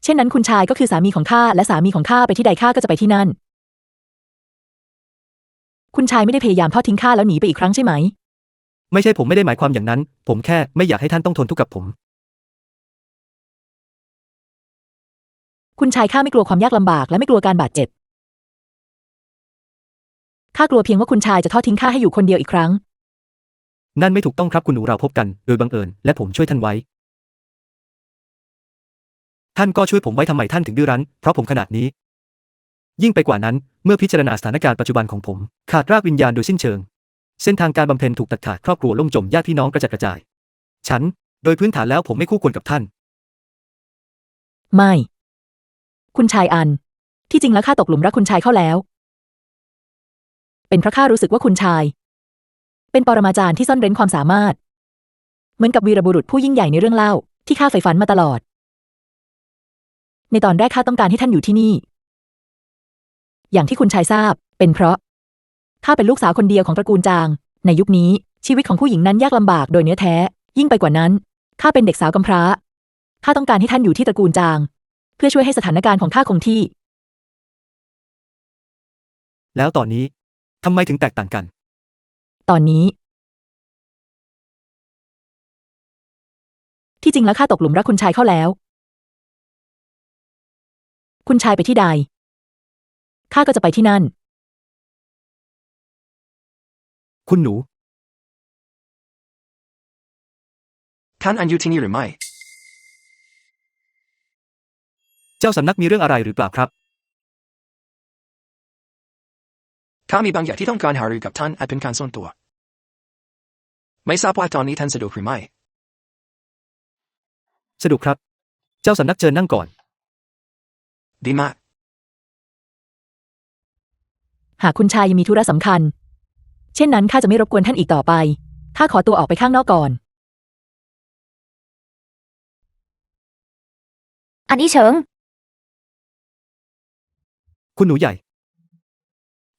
เช่นนั้นคุณชายก็คือสามีของข้าและสามีของข้าไปที่ใดข้าก็จะไปที่นั่น คุณชายไม่ได้พยายามทอดทิ้งข้าแล้วหนีไปอีกครั้งใช่ไหม ไม่ใช่ผมไม่ได้หมายความอย่างนั้น ผมแค่ไม่อยากให้ท่านต้องทนทุกข์กับผม คุณชายข้าไม่กลัวความยากลำบากและไม่กลัวการบาดเจ็บ ข้ากลัวเพียงว่าคุณชายจะทอดทิ้งข้าให้อยู่คนเดียวอีกครั้ง นั่นไม่ถูกต้องครับคุณหนูเราพบกันโดยบังเอิญและผมช่วยท่านไว้ ท่านก็ช่วยผมไว้ทำไมท่านถึงดื้อรั้นเพราะผมขนาดนี้ ยิ่งไปกว่านั้นเมื่อพิจารณาสถานการณ์ปัจจุบันของผมขาดรากวิญญาณโดยสิ้นเชิง เส้นทางการบำเพ็ญถูกตัดขาดครอบครัวล่มจมญาติพี่น้องกระจัดกระจาย ฉันโดยพื้นฐานแล้วผมไม่คู่ควรกับท่าน ไม่ คุณชายอัน ที่จริงแล้วข้าตกหลุมรักคุณชายเข้าแล้ว เป็นเพราะข้ารู้สึกว่าคุณชาย เป็นปรมาจารย์ที่ซ่อนเร้นความสามารถ เหมือนกับวีรบุรุษผู้ยิ่งใหญ่ในเรื่องเล่าที่ข้าใฝ่ฝันมาตลอด ในตอนแรกข้าต้องการให้ท่านอยู่ที่นี่ อย่างที่คุณชายทราบ เป็นเพราะข้าเป็นลูกสาวคนเดียวของตระกูลจาง ในยุคนี้ชีวิตของผู้หญิงนั้นยากลำบากโดยเนื้อแท้ ยิ่งไปกว่านั้นข้าเป็นเด็กสาวกำพร้าข้าต้องการให้ท่านอยู่ที่ตระกูลจาง เพื่อช่วยให้สถานการณ์ของข้าคงที่ แล้วตอนนี้ทำไมถึงแตกต่างกัน ตอนนี้ ที่จริงแล้วข้าตกหลุมรักคุณชายเข้าแล้ว คุณชายไปที่ใดข้าก็จะไปที่นั่น คุณหนู ท่านอันอยู่ที่นี่หรือไม่ เจ้าสำนักมีเรื่องอะไรหรือเปล่าครับ ข้ามีบางอย่างที่ต้องการหารือกับท่านอาจเป็นการส่วนตัว ไม่ทราบว่าตอนนี้ท่านสะดวกหรือไม่ สะดวกครับ เจ้าสำนักเชิญนั่งก่อน ดีมาก หากคุณชายยังมีธุระสำคัญ เช่นนั้นข้าจะไม่รบกวนท่านอีกต่อไปข้าขอตัวออกไปข้างนอกก่อน อันนี้เฉิง คุณหนูใหญ่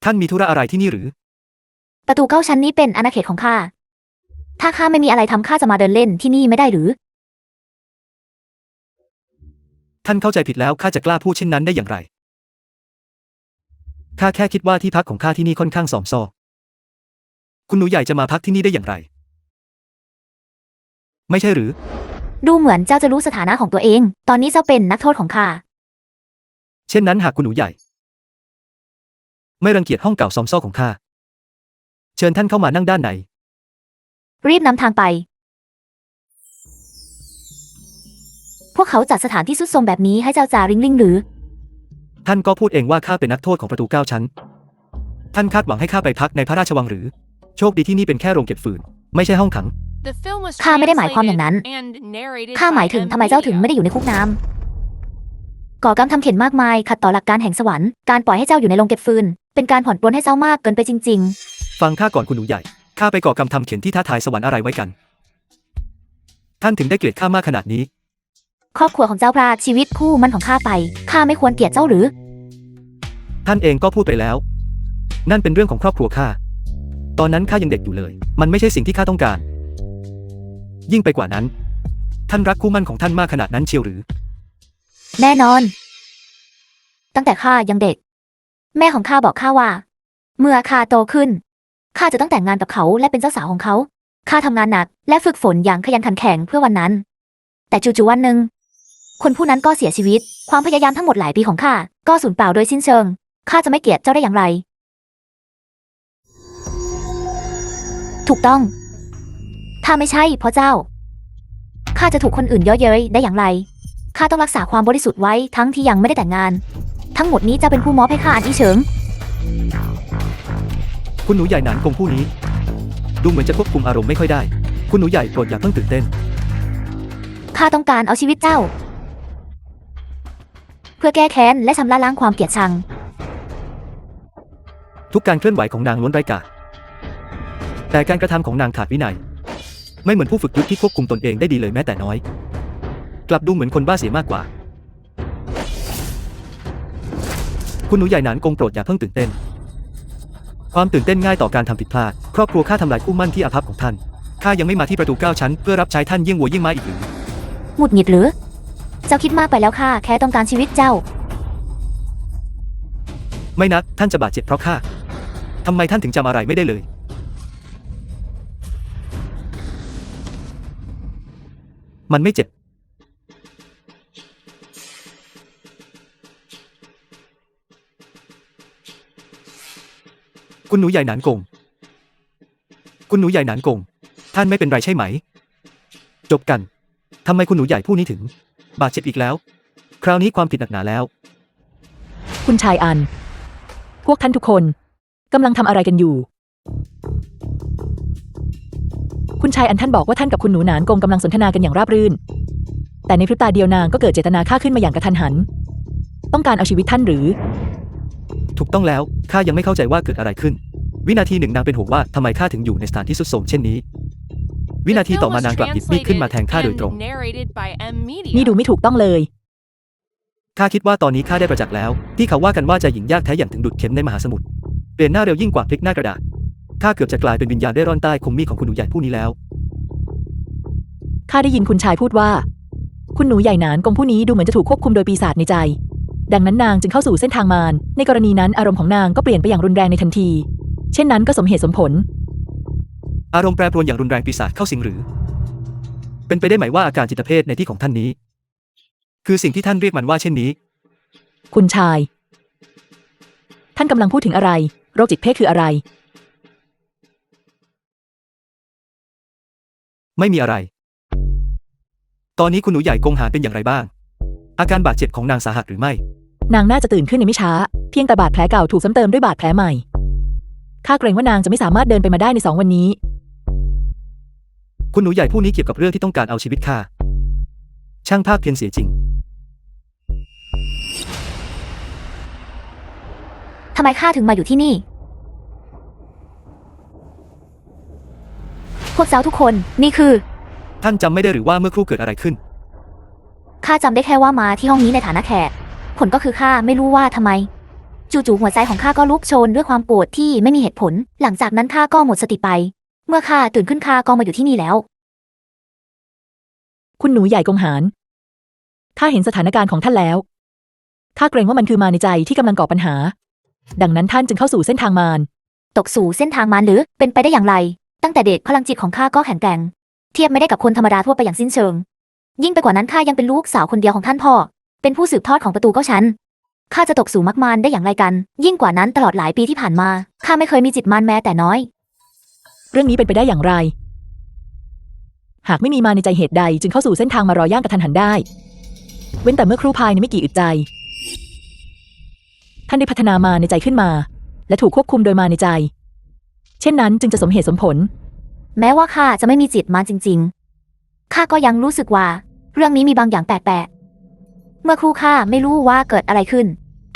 ท่านมีธุระอะไรที่นี่หรือ ประตู9ชั้นนี้เป็นอาณาเขตของข้าถ้าข้าไม่มีอะไรทำข้าจะมาเดินเล่นที่นี่ไม่ได้หรือ ท่านเข้าใจผิดแล้วข้าจะกล้าพูดเช่นนั้นได้อย่างไร ข้าแค่คิดว่าที่พักของข้าที่นี่ค่อนข้างส่อมซ่อคุณหนูใหญ่จะมาพักที่นี่ได้อย่างไร ไม่ใช่หรือ ดูเหมือนเจ้าจะรู้สถานะของตัวเอง ตอนนี้เจ้าเป็นนักโทษของข้า เช่นนั้นหากคุณหนูใหญ่ ไม่รังเกียจห้องเก่าซอมซ่อของข้า เชิญท่านเข้ามานั่งด้านใน รีบนำทางไป พวกเขาจัดสถานที่สุดโทรมแบบนี้ให้เจ้าจาริงลิงหรือ ท่านก็พูดเองว่าข้าเป็นนักโทษของประตู9ชั้น ท่านคาดหวังให้ข้าไปพักในพระราชวังหรือ โชคดีที่นี่เป็นแค่โรงเก็บฟืน ไม่ใช่ห้องขัง The film was ข้าไม่ได้หมายความอย่างนั้น translated and narrated ข้าหมาย by ถึง M. ทำไมเจ้าถึงไม่ได้อยู่ในคุกน้ ก่อกรรมทำเข็นมากมายขัดต่อหลักการแห่งสวรรค์การปล่อยให้เจ้าอยู่ในโรงเก็บฟืนเป็นการผ่อนปลนให้เจ้ามากเกินไปจริง ฟังข้าก่อนคุณหนูใหญ่ข้าไปก่อกรรมทำเข็นที่ท้าทายสวรรค์อะไรไว้กัน ท่านถึงได้เกลียดข้ามากขนาดนี้ ๆ ครอบครัวของเจ้าพรากชีวิตคู่มั่นของข้าไปข้าไม่ควรเกลียดเจ้าหรือ ท่านเองก็พูดไปแล้ว นั่นเป็นเรื่องของครอบครัวข้าตอนนั้นข้ายังเด็กอยู่เลย มันไม่ใช่สิ่งที่ข้าต้องการ ยิ่งไปกว่านั้น ท่านรักคู่มั่นของท่านมากขนาดนั้นเชียวหรือ แน่นอน ตั้งแต่ข้ายังเด็ก แม่ของข้าบอกข้าว่า เมื่อข้าโตขึ้นข้าจะต้องแต่งงานกับเขาและเป็นเจ้าสาวของเขาข้าทำงานหนักและฝึกฝนอย่างขยันขันแข็งเพื่อวันนั้น แต่จู่ๆวันหนึ่งคนผู้นั้นก็เสียชีวิตความพยายามทั้งหมดหลายปีของข้าก็สูญเปล่าโดยสิ้นเชิงข้าจะไม่เกลียดเจ้าได้อย่างไร ถูกต้องถ้าไม่ใช่เพราะเจ้าข้าจะถูกคนอื่นเยาะเย้ยได้อย่างไรข้าต้องรักษาความบริสุทธิ์ไว้ทั้งที่ยังไม่ได้แต่งงานทั้งหมดนี้จะเป็นผู้มอบให้ข้าอันอีเฉิง คุณหนูใหญ่หนานกงผู้นี้ ดูเหมือนจะควบคุมอารมณ์ไม่ค่อยได้ คุณหนูใหญ่โปรดอย่าเพิ่งตื่นเต้น ข้าต้องการเอาชีวิตเจ้า เพื่อแก้แค้นและชำระล้างความเกลียดชัง ทุกการเคลื่อนไหวของนางล้วนไร้กาจแต่การกระทำของนางขาดวินัย ไม่เหมือนผู้ฝึกยุทธที่ควบคุมตนเองได้ดีเลยแม้แต่น้อย กลับดูเหมือนคนบ้าเสียมากกว่า คุณหนูใหญ่หนานกงโปรดอย่าเพิ่งตื่นเต้น ความตื่นเต้นง่ายต่อการทำผิดพลาดครอบครัวข้าทำลายคู่มั่นที่อาภัพของท่านข้ายังไม่มาที่ประตู9 ชั้นเพื่อรับใช้ท่านเยี่ยงวัวเยี่ยงม้าอีกหรือ หงุดหงิดหรือ เจ้าคิดมากไปแล้วข้าแค่ต้องการชีวิตเจ้า ไม่นักท่านจะบาดเจ็บเพราะข้าทำไมท่านถึงจำอะไรไม่ได้เลย มันไม่เจ็บ คุณหนูใหญ่หนานกง คุณหนูใหญ่หนานกง ท่านไม่เป็นไรใช่ไหม จบกัน ทำไมคุณหนูใหญ่ผู้นี้ถึง บาดเจ็บอีกแล้ว คราวนี้ความผิดหนักหนาแล้ว คุณชายอัน พวกท่านทุกคนกำลังทำอะไรกันอยู่ คุณชายอันท่านบอกว่าท่านกับคุณหนูหนานกงกำลังสนทนากันอย่างราบรื่น แต่ในพริบตาเดียวนางก็เกิดเจตนาฆ่าขึ้นมาอย่างกระทันหัน ต้องการเอาชีวิตท่านหรือ ถูกต้องแล้ว ข้ายังไม่เข้าใจว่าเกิดอะไรขึ้น วินาทีหนึ่งนางเป็นห่วงว่าทำไมข้าถึงอยู่ในสถานที่ทรุดโทรมเช่นนี้ วินาทีต่อมานางกลับหยิบมีดขึ้นมาแทงข้าโดยตรง นี่ดูไม่ถูกต้องเลย ข้าคิดว่าตอนนี้ข้าได้ประจักษ์แล้ว ที่เขาว่ากันว่าจะหญิงยากแท้อย่างถึงดุจเข็มในมหาสมุทร เปลี่ยนหน้าเร็วยิ่งกว่าพลิกหน้ากระดาษ ข้าเกือบจะกลายเป็นวิญญาณได้ร่อนใต้คมมีดของคุณหนูใหญ่ผู้นี้แล้ว ข้าได้ยินคุณชายพูดว่า คุณหนูใหญ่หนานกงผู้นี้ดูเหมือนจะถูกควบคุมโดยปีศาจในใจ ดังนั้นนางจึงเข้าสู่เส้นทางมารในกรณีนั้นอารมณ์ของนางก็เปลี่ยนไปอย่างรุนแรงในทันที เช่นนั้นก็สมเหตุสมผล อารมณ์แปรปรวนอย่างรุนแรงปีศาจเข้าสิงหรือ เป็นไปได้ไหมว่าอาการจิตเภทในที่ของท่านนี้ คือสิ่งที่ท่านเรียกมันว่าเช่นนี้ คุณชาย ท่านกำลังพูดถึงอะไร โรคจิตเพศคืออะไร ไม่มีอะไร ตอนนี้คุณหนูใหญ่กงหานเป็นอย่างไรบ้าง อาการบาดเจ็บของนางสาหัสหรือไม่ นางน่าจะตื่นขึ้นในไม่ช้า เพียงแต่บาดแผลเก่าถูกซ้ำเติมด้วยบาดแผลใหม่ ข้าเกรงว่านางจะไม่สามารถเดินไปมาได้ใน2 วันนี้ คุณหนูใหญ่ผู้นี้เกี่ยวกับเรื่องที่ต้องการเอาชีวิตข้า ช่างภาพเพียนเสียจริง ทำไมข้าถึงมาอยู่ที่นี่ พวกเจ้าทุกคนนี่คือ ท่านจำไม่ได้หรือว่าเมื่อครู่เกิดอะไรขึ้น ข้าจำได้แค่ว่ามาที่ห้องนี้ในฐานะแขกผลก็คือข้าไม่รู้ว่าทำไมจู่ๆหัวใจของข้าก็ลุกโชนด้วยความปวดที่ไม่มีเหตุผล หลังจากนั้นข้าก็หมดสติไป เมื่อข้าตื่นขึ้นข้าก็มาอยู่ที่นี่แล้ว คุณหนูใหญ่กงหานข้าเห็นสถานการณ์ของท่านแล้ว ข้าเกรงว่ามันคือมารในใจที่กำลังก่อปัญหา ดังนั้นท่านจึงเข้าสู่เส้นทางมาร ตกสู่เส้นทางมารหรือเป็นไปได้อย่างไร ตั้งแต่เด็กพลังจิตของข้าก็แข็งแกร่งเทียบไม่ได้กับคนธรรมดาทั่วไปอย่างสิ้นเชิง ยิ่งไปกว่านั้นข้ายังเป็นลูกสาวคนเดียวของท่านพ่อเป็นผู้สืบทอดของประตู9 ชั้นข้าจะตกสู่มรรคมารได้อย่างไรกัน ยิ่งกว่านั้นตลอดหลายปีที่ผ่านมาข้าไม่เคยมีจิตมารแม้แต่น้อย เรื่องนี้เป็นไปได้อย่างไร หากไม่มีมารในใจเหตุใดจึงเข้าสู่เส้นทางมารอย่างกระทันหันได้ เว้นแต่เมื่อครู่ภายในไม่กี่อึดใจ ท่านได้พัฒนามารในใจขึ้นมา และถูกควบคุมโดยมารในใจ เช่นนั้นจึงจะสมเหตุสมผล แม้ว่าข้าจะไม่มีจิตมารจริงๆข้าก็ยังรู้สึกว่าเรื่องนี้มีบางอย่างแปลกๆ เมื่อครู่ข้าไม่รู้ว่าเกิดอะไรขึ้น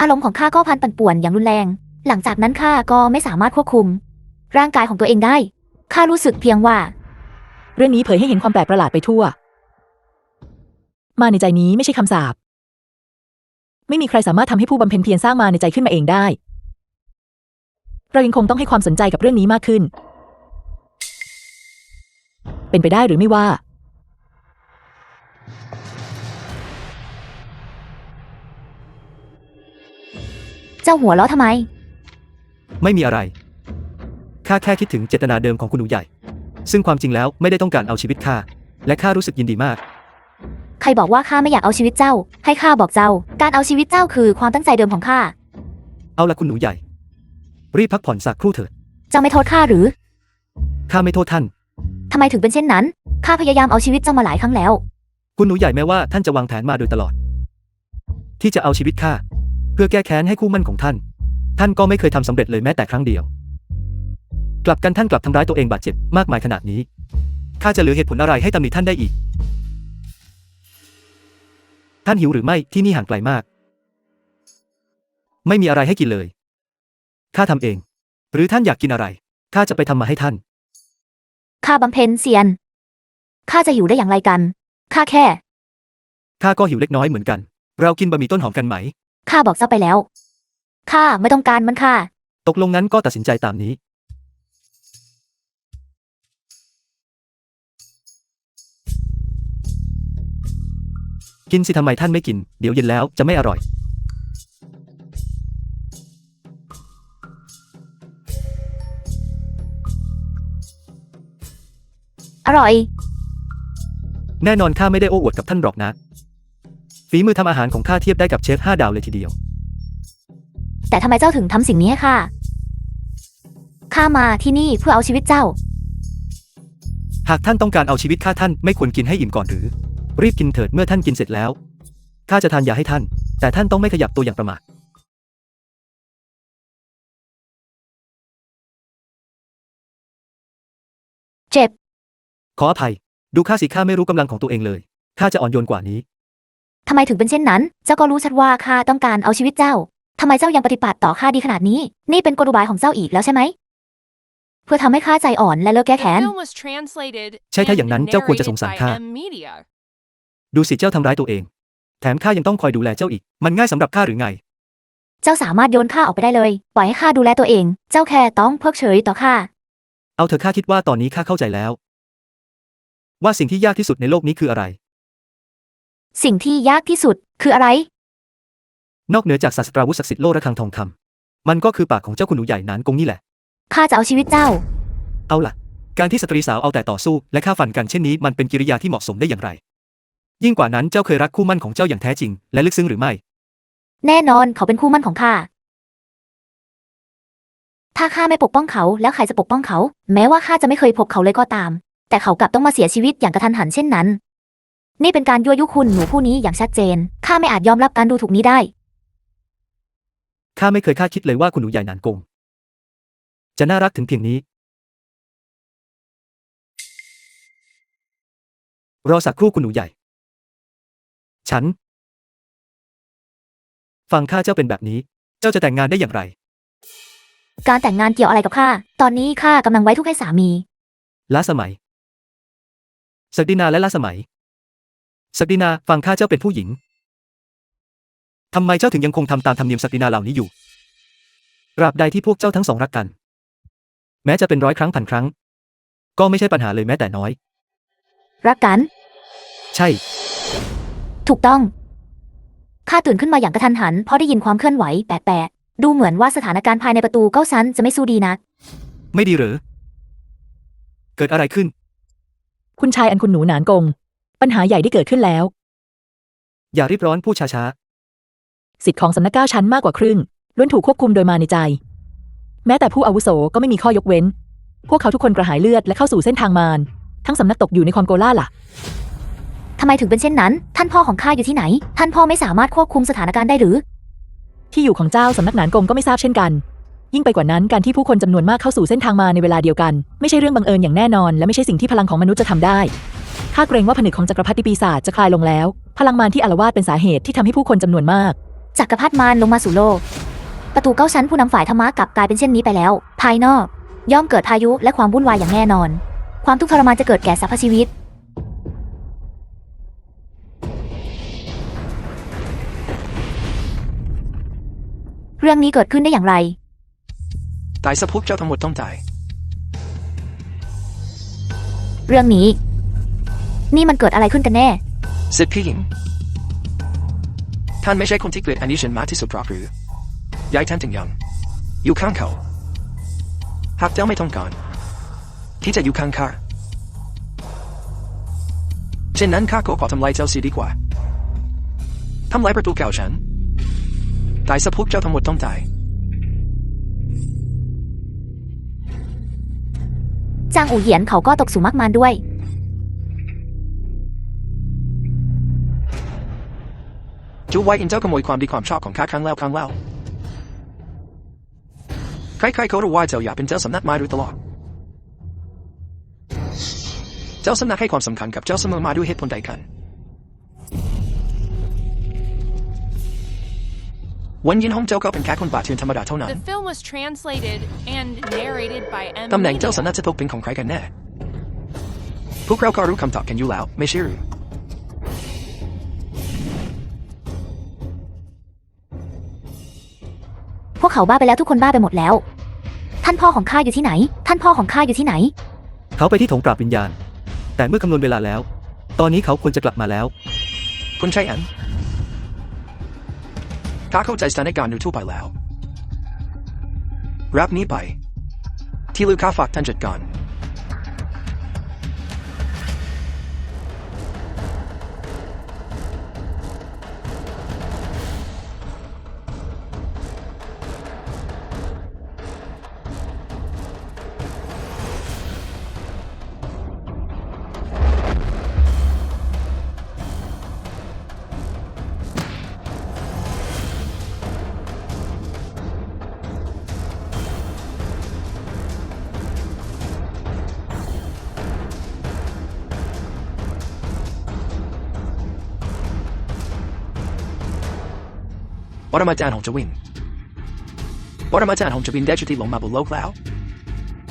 อารมณ์ของข้าก็พันปั่นป่วนอย่างรุนแรง หลังจากนั้นข้าก็ไม่สามารถควบคุม ร่างกายของตัวเองได้ ข้ารู้สึกเพียงว่า เรื่องนี้เผยให้เห็นความแปลกประหลาดไปทั่ว มาในใจนี้ไม่ใช่คำสาปไม่มีใครสามารถทำให้ผู้บำเพ็ญเพียรสร้างมาในใจขึ้นมาเองได้ เรายังคงต้องให้ความสนใจกับเรื่องนี้มากขึ้น เป็นไปได้หรือไม่ว่า เจ้าหัวเราะทำไม ไม่มีอะไรข้าแค่คิดถึงเจตนาเดิมของคุณหนูใหญ่ ซึ่งความจริงแล้วไม่ได้ต้องการเอาชีวิตข้าและข้ารู้สึกยินดีมาก ใครบอกว่าข้าไม่อยากเอาชีวิตเจ้า ให้ข้าบอกเจ้า การเอาชีวิตเจ้าคือความตั้งใจเดิมของข้า เอาละคุณหนูใหญ่ รีบพักผ่อนสักครู่เถิด เจ้าไม่โทษข้าหรือ ข้าไม่โทษท่าน ทำไมถึงเป็นเช่นนั้น ข้าพยายามเอาชีวิตเจ้ามาหลายครั้งแล้ว คุณหนูใหญ่แม้ว่าท่านจะวางแผนมาโดยตลอด ที่จะเอาชีวิตข้าเพื่อแก้แค้นให้คู่มั่นของท่าน ท่านก็ไม่เคยทำสำเร็จเลยแม้แต่ครั้งเดียว กลับกันท่านกลับทำร้ายตัวเองบาดเจ็บมากมายขนาดนี้ข้าจะเหลือเหตุผลอะไรให้ตำหนิท่านได้อีก ท่านหิวหรือไม่ที่นี่ห่างไกลมาก ไม่มีอะไรให้กินเลยข้าทำเอง หรือท่านอยากกินอะไรข้าจะไปทำมาให้ท่าน ข้าบำเพ็ญเซียน ข้าจะหิวได้อย่างไรกัน ข้าแค่ ข้าก็หิวเล็กน้อยเหมือนกัน เรากินบะหมี่ต้นหอมกันไหม ข้าบอกเจ้าไปแล้ว ข้าไม่ต้องการมันค่ะ ตกลงงั้นก็ตัดสินใจตามนี้ กินสิทำไมท่านไม่กิน เดี๋ยวเย็นแล้วจะไม่อร่อย อร่อย แน่นอนข้าไม่ได้โอ้อวดกับท่านหรอกนะ ฝีมือทำอาหารของข้าเทียบได้กับเชฟ5 ดาวเลยทีเดียว แต่ทำไมเจ้าถึงทำสิ่งนี้ให้ข้า ข้ามาที่นี่เพื่อเอาชีวิตเจ้า หากท่านต้องการเอาชีวิตข้าท่านไม่ควรกินให้อิ่มก่อนหรือ รีบกินเถิดเมื่อท่านกินเสร็จแล้วข้าจะทานยาให้ท่าน แต่ท่านต้องไม่ขยับตัวอย่างประมาท เจ็บ ขออภัย ดูข้าสิข้าไม่รู้กำลังของตัวเองเลยข้าจะอ่อนโยนกว่านี้ ทำไมถึงเป็นเช่นนั้น เจ้าก็รู้ชัดว่าข้าต้องการเอาชีวิตเจ้า ทำไมเจ้ายังปฏิบัติต่อข้าดีขนาดนี้ นี่เป็นกลอุบายของเจ้าอีกแล้วใช่ไหม เพื่อทำให้ข้าใจอ่อนและเลิกแก้ The แค้น film was translated ใช่ถ้าอย่างนั้น and เจ้าควรจะสง narrated สาร by ข้า M Media. ดูสิเจ้าทำร้ายตัวเอง แถมข้ายังต้องคอยดูแลเจ้าอีก มันง่ายสำหรับข้าหรือไง เจ้าสามารถโยนข้าออกไปได้เลย ปล่อยให้ข้าดูแลตัวเอง เจ้าแค่ต้องเพิกเฉยต่อข้า เอาเถอะข้าคิดว่าตอนนี้ข้าเข้าใจแล้ว ว่าสิ่งที่ยากที่สุดในโลกนี้คืออะไร สิ่งที่ยากที่สุดคืออะไร นอกเหนือจากศาสตราวุธศักดิ์สิทธิ์โลระฆังทองคำมันก็คือปากของเจ้าคุณหนูใหญ่นานกงนี่แหละ ข้าจะเอาชีวิตเจ้า เอาล่ะ การที่สตรีสาวเอาแต่ต่อสู้และฆ่าฟันกันเช่นนี้มันเป็นกิริยาที่เหมาะสมได้อย่างไร ยิ่งกว่านั้นเจ้าเคยรักคู่มั่นของเจ้าอย่างแท้จริงและลึกซึ้งหรือไม่ แน่นอนเขาเป็นคู่มั่นของข้า ถ้าข้าไม่ปกป้องเขาแล้วใครจะปกป้องเขา แม้ว่าข้าจะไม่เคยพบเขาเลยก็ตาม แต่เขากลับต้องมาเสียชีวิตอย่างกระทันหันเช่นนั้น นี่เป็นการยั่วยุคุณหนูผู้นี้อย่างชัดเจน ข้าไม่อาจยอมรับการดูถูกนี้ได้ ข้าไม่เคยคาดคิดเลยว่าคุณหนูใหญ่นานกงจะน่ารักถึงเพียงนี้ รอสักครู่คุณหนูใหญ่ ฉัน ฟังข้าเจ้าเป็นแบบนี้ เจ้าจะแต่งงานได้อย่างไร การแต่งงานเกี่ยวอะไรกับข้า ตอนนี้ข้ากำลังไว้ทุกข์ให้สามี ล้าสมัย ศักดินาและล้าสมัย ศักดินาฟังข้าเจ้าเป็นผู้หญิง ทำไมเจ้าถึงยังคงทำตามธรรมเนียมศักดินาเหล่านี้อยู่ ตราบใดที่พวกเจ้าทั้งสองรักกัน แม้จะเป็น100 ครั้งพันครั้ง ก็ไม่ใช่ปัญหาเลยแม้แต่น้อย รักกัน ใช่ ถูกต้อง ข้าตื่นขึ้นมาอย่างกระทันหันเพราะได้ยินความเคลื่อนไหวแปลกๆ ดูเหมือนว่าสถานการณ์ภายในประตูเก้าชั้นจะไม่สู้ดีนัก ไม่ดีหรือ เกิดอะไรขึ้น คุณชายอันคุณหนูหนานกง ปัญหาใหญ่ได้เกิดขึ้นแล้ว อย่ารีบร้อนพูดช้า สิทธิ์ของสำนัก9 ชั้นมากกว่าครึ่งล้วนถูกควบคุมโดยมาในใจ แม้แต่ผู้อาวุโสก็ไม่มีข้อยกเว้น พวกเขาทุกคนกระหายเลือดและเข้าสู่เส้นทางมารทั้งสำนักตกอยู่ในความโกล่าล่ะ ทำไมถึงเป็นเช่นนั้น ท่านพ่อของข้าอยู่ที่ไหน ท่านพ่อไม่สามารถควบคุมสถานการณ์ได้หรือ ที่อยู่ของเจ้าสำนักหนานกงก็ไม่ทราบเช่นกัน ยิ่งไปกว่านั้นการที่ผู้คนจำนวนมากเข้าสู่เส้นทางมาในเวลาเดียวกันไม่ใช่เรื่องบังเอิญอย่างแน่นอนและไม่ใช่สิ่งที่พลังของมนุษย์จะทำได้ข้าเกรงว่าผนึกของจักรพรรดิปีศาจจะคลายลงแล้ว พลังมารที่อาละวาดเป็นสาเหตุที่ทำให้ผู้คนจำนวนมาก จักรพรรดิมารลงมาสู่โลก ประตู9 ชั้นผู้นำฝ่ายธรรมะกลับกลายเป็นเช่นนี้ไปแล้ว ภายนอก ย่อมเกิดพายุและความวุ่นวายอย่างแน่นอน ความทุกข์ทรมานจะเกิดแก่สรรพชีวิต เรื่องนี้เกิดขึ้นได้อย่างไร ตายซะพวกเจ้าทั้งหมดต้องตาย เรื่องนี้ นี่มันเกิดอะไรขึ้นกันแน่ สิทธิพี่หญิงท่านไม่ใช่คนที่เกลียดอันนี้ฉันมากที่สุดหรอกหรือย้ายท่านถึงยังอยู่ข้างเขาหากเจ้าไม่ต้องการที่จะอยู่ข้างข้าเช่นนั้นข้าก็ขอทำลายเจ้าเสียดีกว่าทำลายประตู9 ชั้นตายซะพวกเจ้าทั้งหมดต้องตาย จางอู่เหยียนเขาก็ตกสู่มากมานด้วย จูไว้อินเจ้าขโมยความดีความชอบของข้าครั้งแล้วใครๆเขารู้ว่าเจ้าอยากเป็นเจ้าสำนักมาโดยตลอดเจ้าสำนักให้ความสำคัญกับเจ้าเสมอมาด้วยเหตุผลใดกันวันยินฮงเจ้าก็เป็นแค่คนบาดเจ็บธรรมดาเท่านั้น The film was translated and narrated by M. ตำแหน่งเจ้า Media. สำนักจะตกเป็นของใครกันแน่พวกเราก็รู้คำตอบกันอยู่แล้วไม่ใช่หรือ พวกเขาบ้าไปแล้วทุกคนบ้าไปหมดแล้ว ท่านพ่อของข้าอยู่ที่ไหน ท่านพ่อของข้าอยู่ที่ไหน เขาไปที่โถงปราบวิญญาณ แต่เมื่อคำนวณเวลาแล้ว ตอนนี้เขาควรจะกลับมาแล้ว คุณใช่อันข้าเข้าใจสถานการณ์อยู่ทั่วไปแล้วรับนี้ไป ที่ลูกข้าฝากท่านจัดการปรมาจารย์ของจวินปรมาจารย์ของจวินได้จุติลงมาบนโลกแล้ว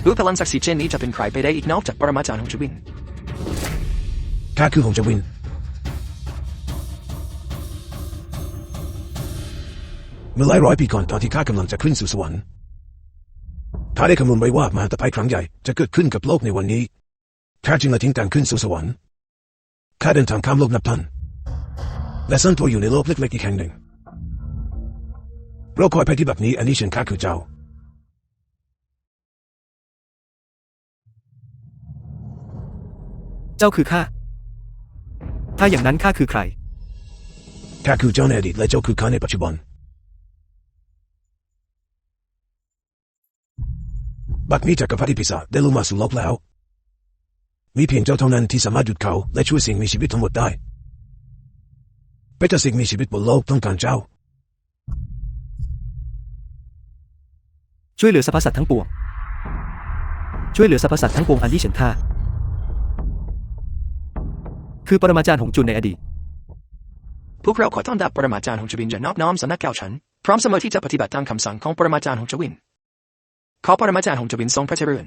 รู้พลังศักดิ์สิทธิ์เช่นนี้จะเป็นใครไปได้อีกนอกจากปรมาจารย์ของจวิน ข้าคือหงจวินเมื่อหลายร้อยปีก่อนตอนที่ข้ากำลังจะขึ้นสู่สวรรค์ข้าได้คำนวณไว้ว่ามหาตภัยครั้งใหญ่จะเกิดขึ้นกับโลกในวันนี้ข้าจึงละทิ้งการขึ้นสู่สวรรค์ข้าเดินทางข้ามโลกนับพันและซ่อนตัวอยู่ในโลกเล็กๆอีกแห่งหนึ่งเราคอยไปที่แบบนี้อันนี้ฉันข้าคือเจ้า เจ้าคือข้า ถ้าอย่างนั้นข้าคือใคร ข้าคือเจ้าในอดีตและเจ้าคือข้าในปัจจุบันบัดนี้จักรพรรดิปีศาจได้ลงมาสู่โลกแล้วมีเพียงเจ้าเท่านั้นที่สามารถหยุดเขาและช่วยสิ่งมีชีวิตทั้งหมดได้เป็นแต่สิ่งมีชีวิตบนโลกต้องการเจ้า ช่วยเหลือสรรพสัตว์ทั้งปวง ช่วยเหลือสรรพสัตว์ทั้งปวงอันที่ฉันฆ่า คือปรมาจารย์หงจุนในอดีต พวกเราขอต้อนรับปรมาจารย์ของจวินจะนอบน้อมสำนัก9 ชั้นพร้อมเสมอที่จะปฏิบัติตามคำสั่งของปรมาจารย์ของจวินขอปรมาจารย์ของจวินทรงพระเจริญ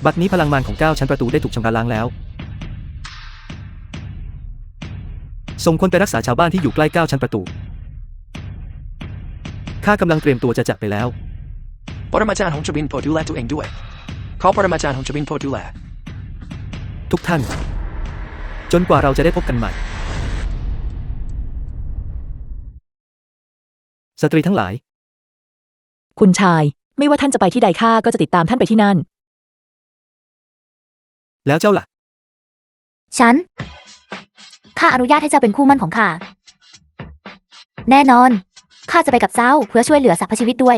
บัดนี้พลังมารของ9 ชั้นประตูได้ถูกชำระล้างแล้ว ส่งคนไปรักษาชาวบ้านที่อยู่ใกล้9 ชั้นประตู ข้ากำลังเตรียมตัวจะจากไปแล้ว ปรมาจารย์ของจวินโปรดดูแลตัวเองด้วยขอปรมาจารย์ของจวินโปรดดูแล ทุกท่าน จนกว่าเราจะได้พบกันใหม่ สตรีทั้งหลาย คุณชาย ไม่ว่าท่านจะไปที่ใดข้าก็จะติดตามท่านไปที่นั่น แล้วเจ้าล่ะ ฉัน ข้าอนุญาตให้เจ้าเป็นคู่มั่นของข้า แน่นอน ข้าจะไปกับเจ้าเพื่อช่วยเหลือสรรพชีวิตด้วย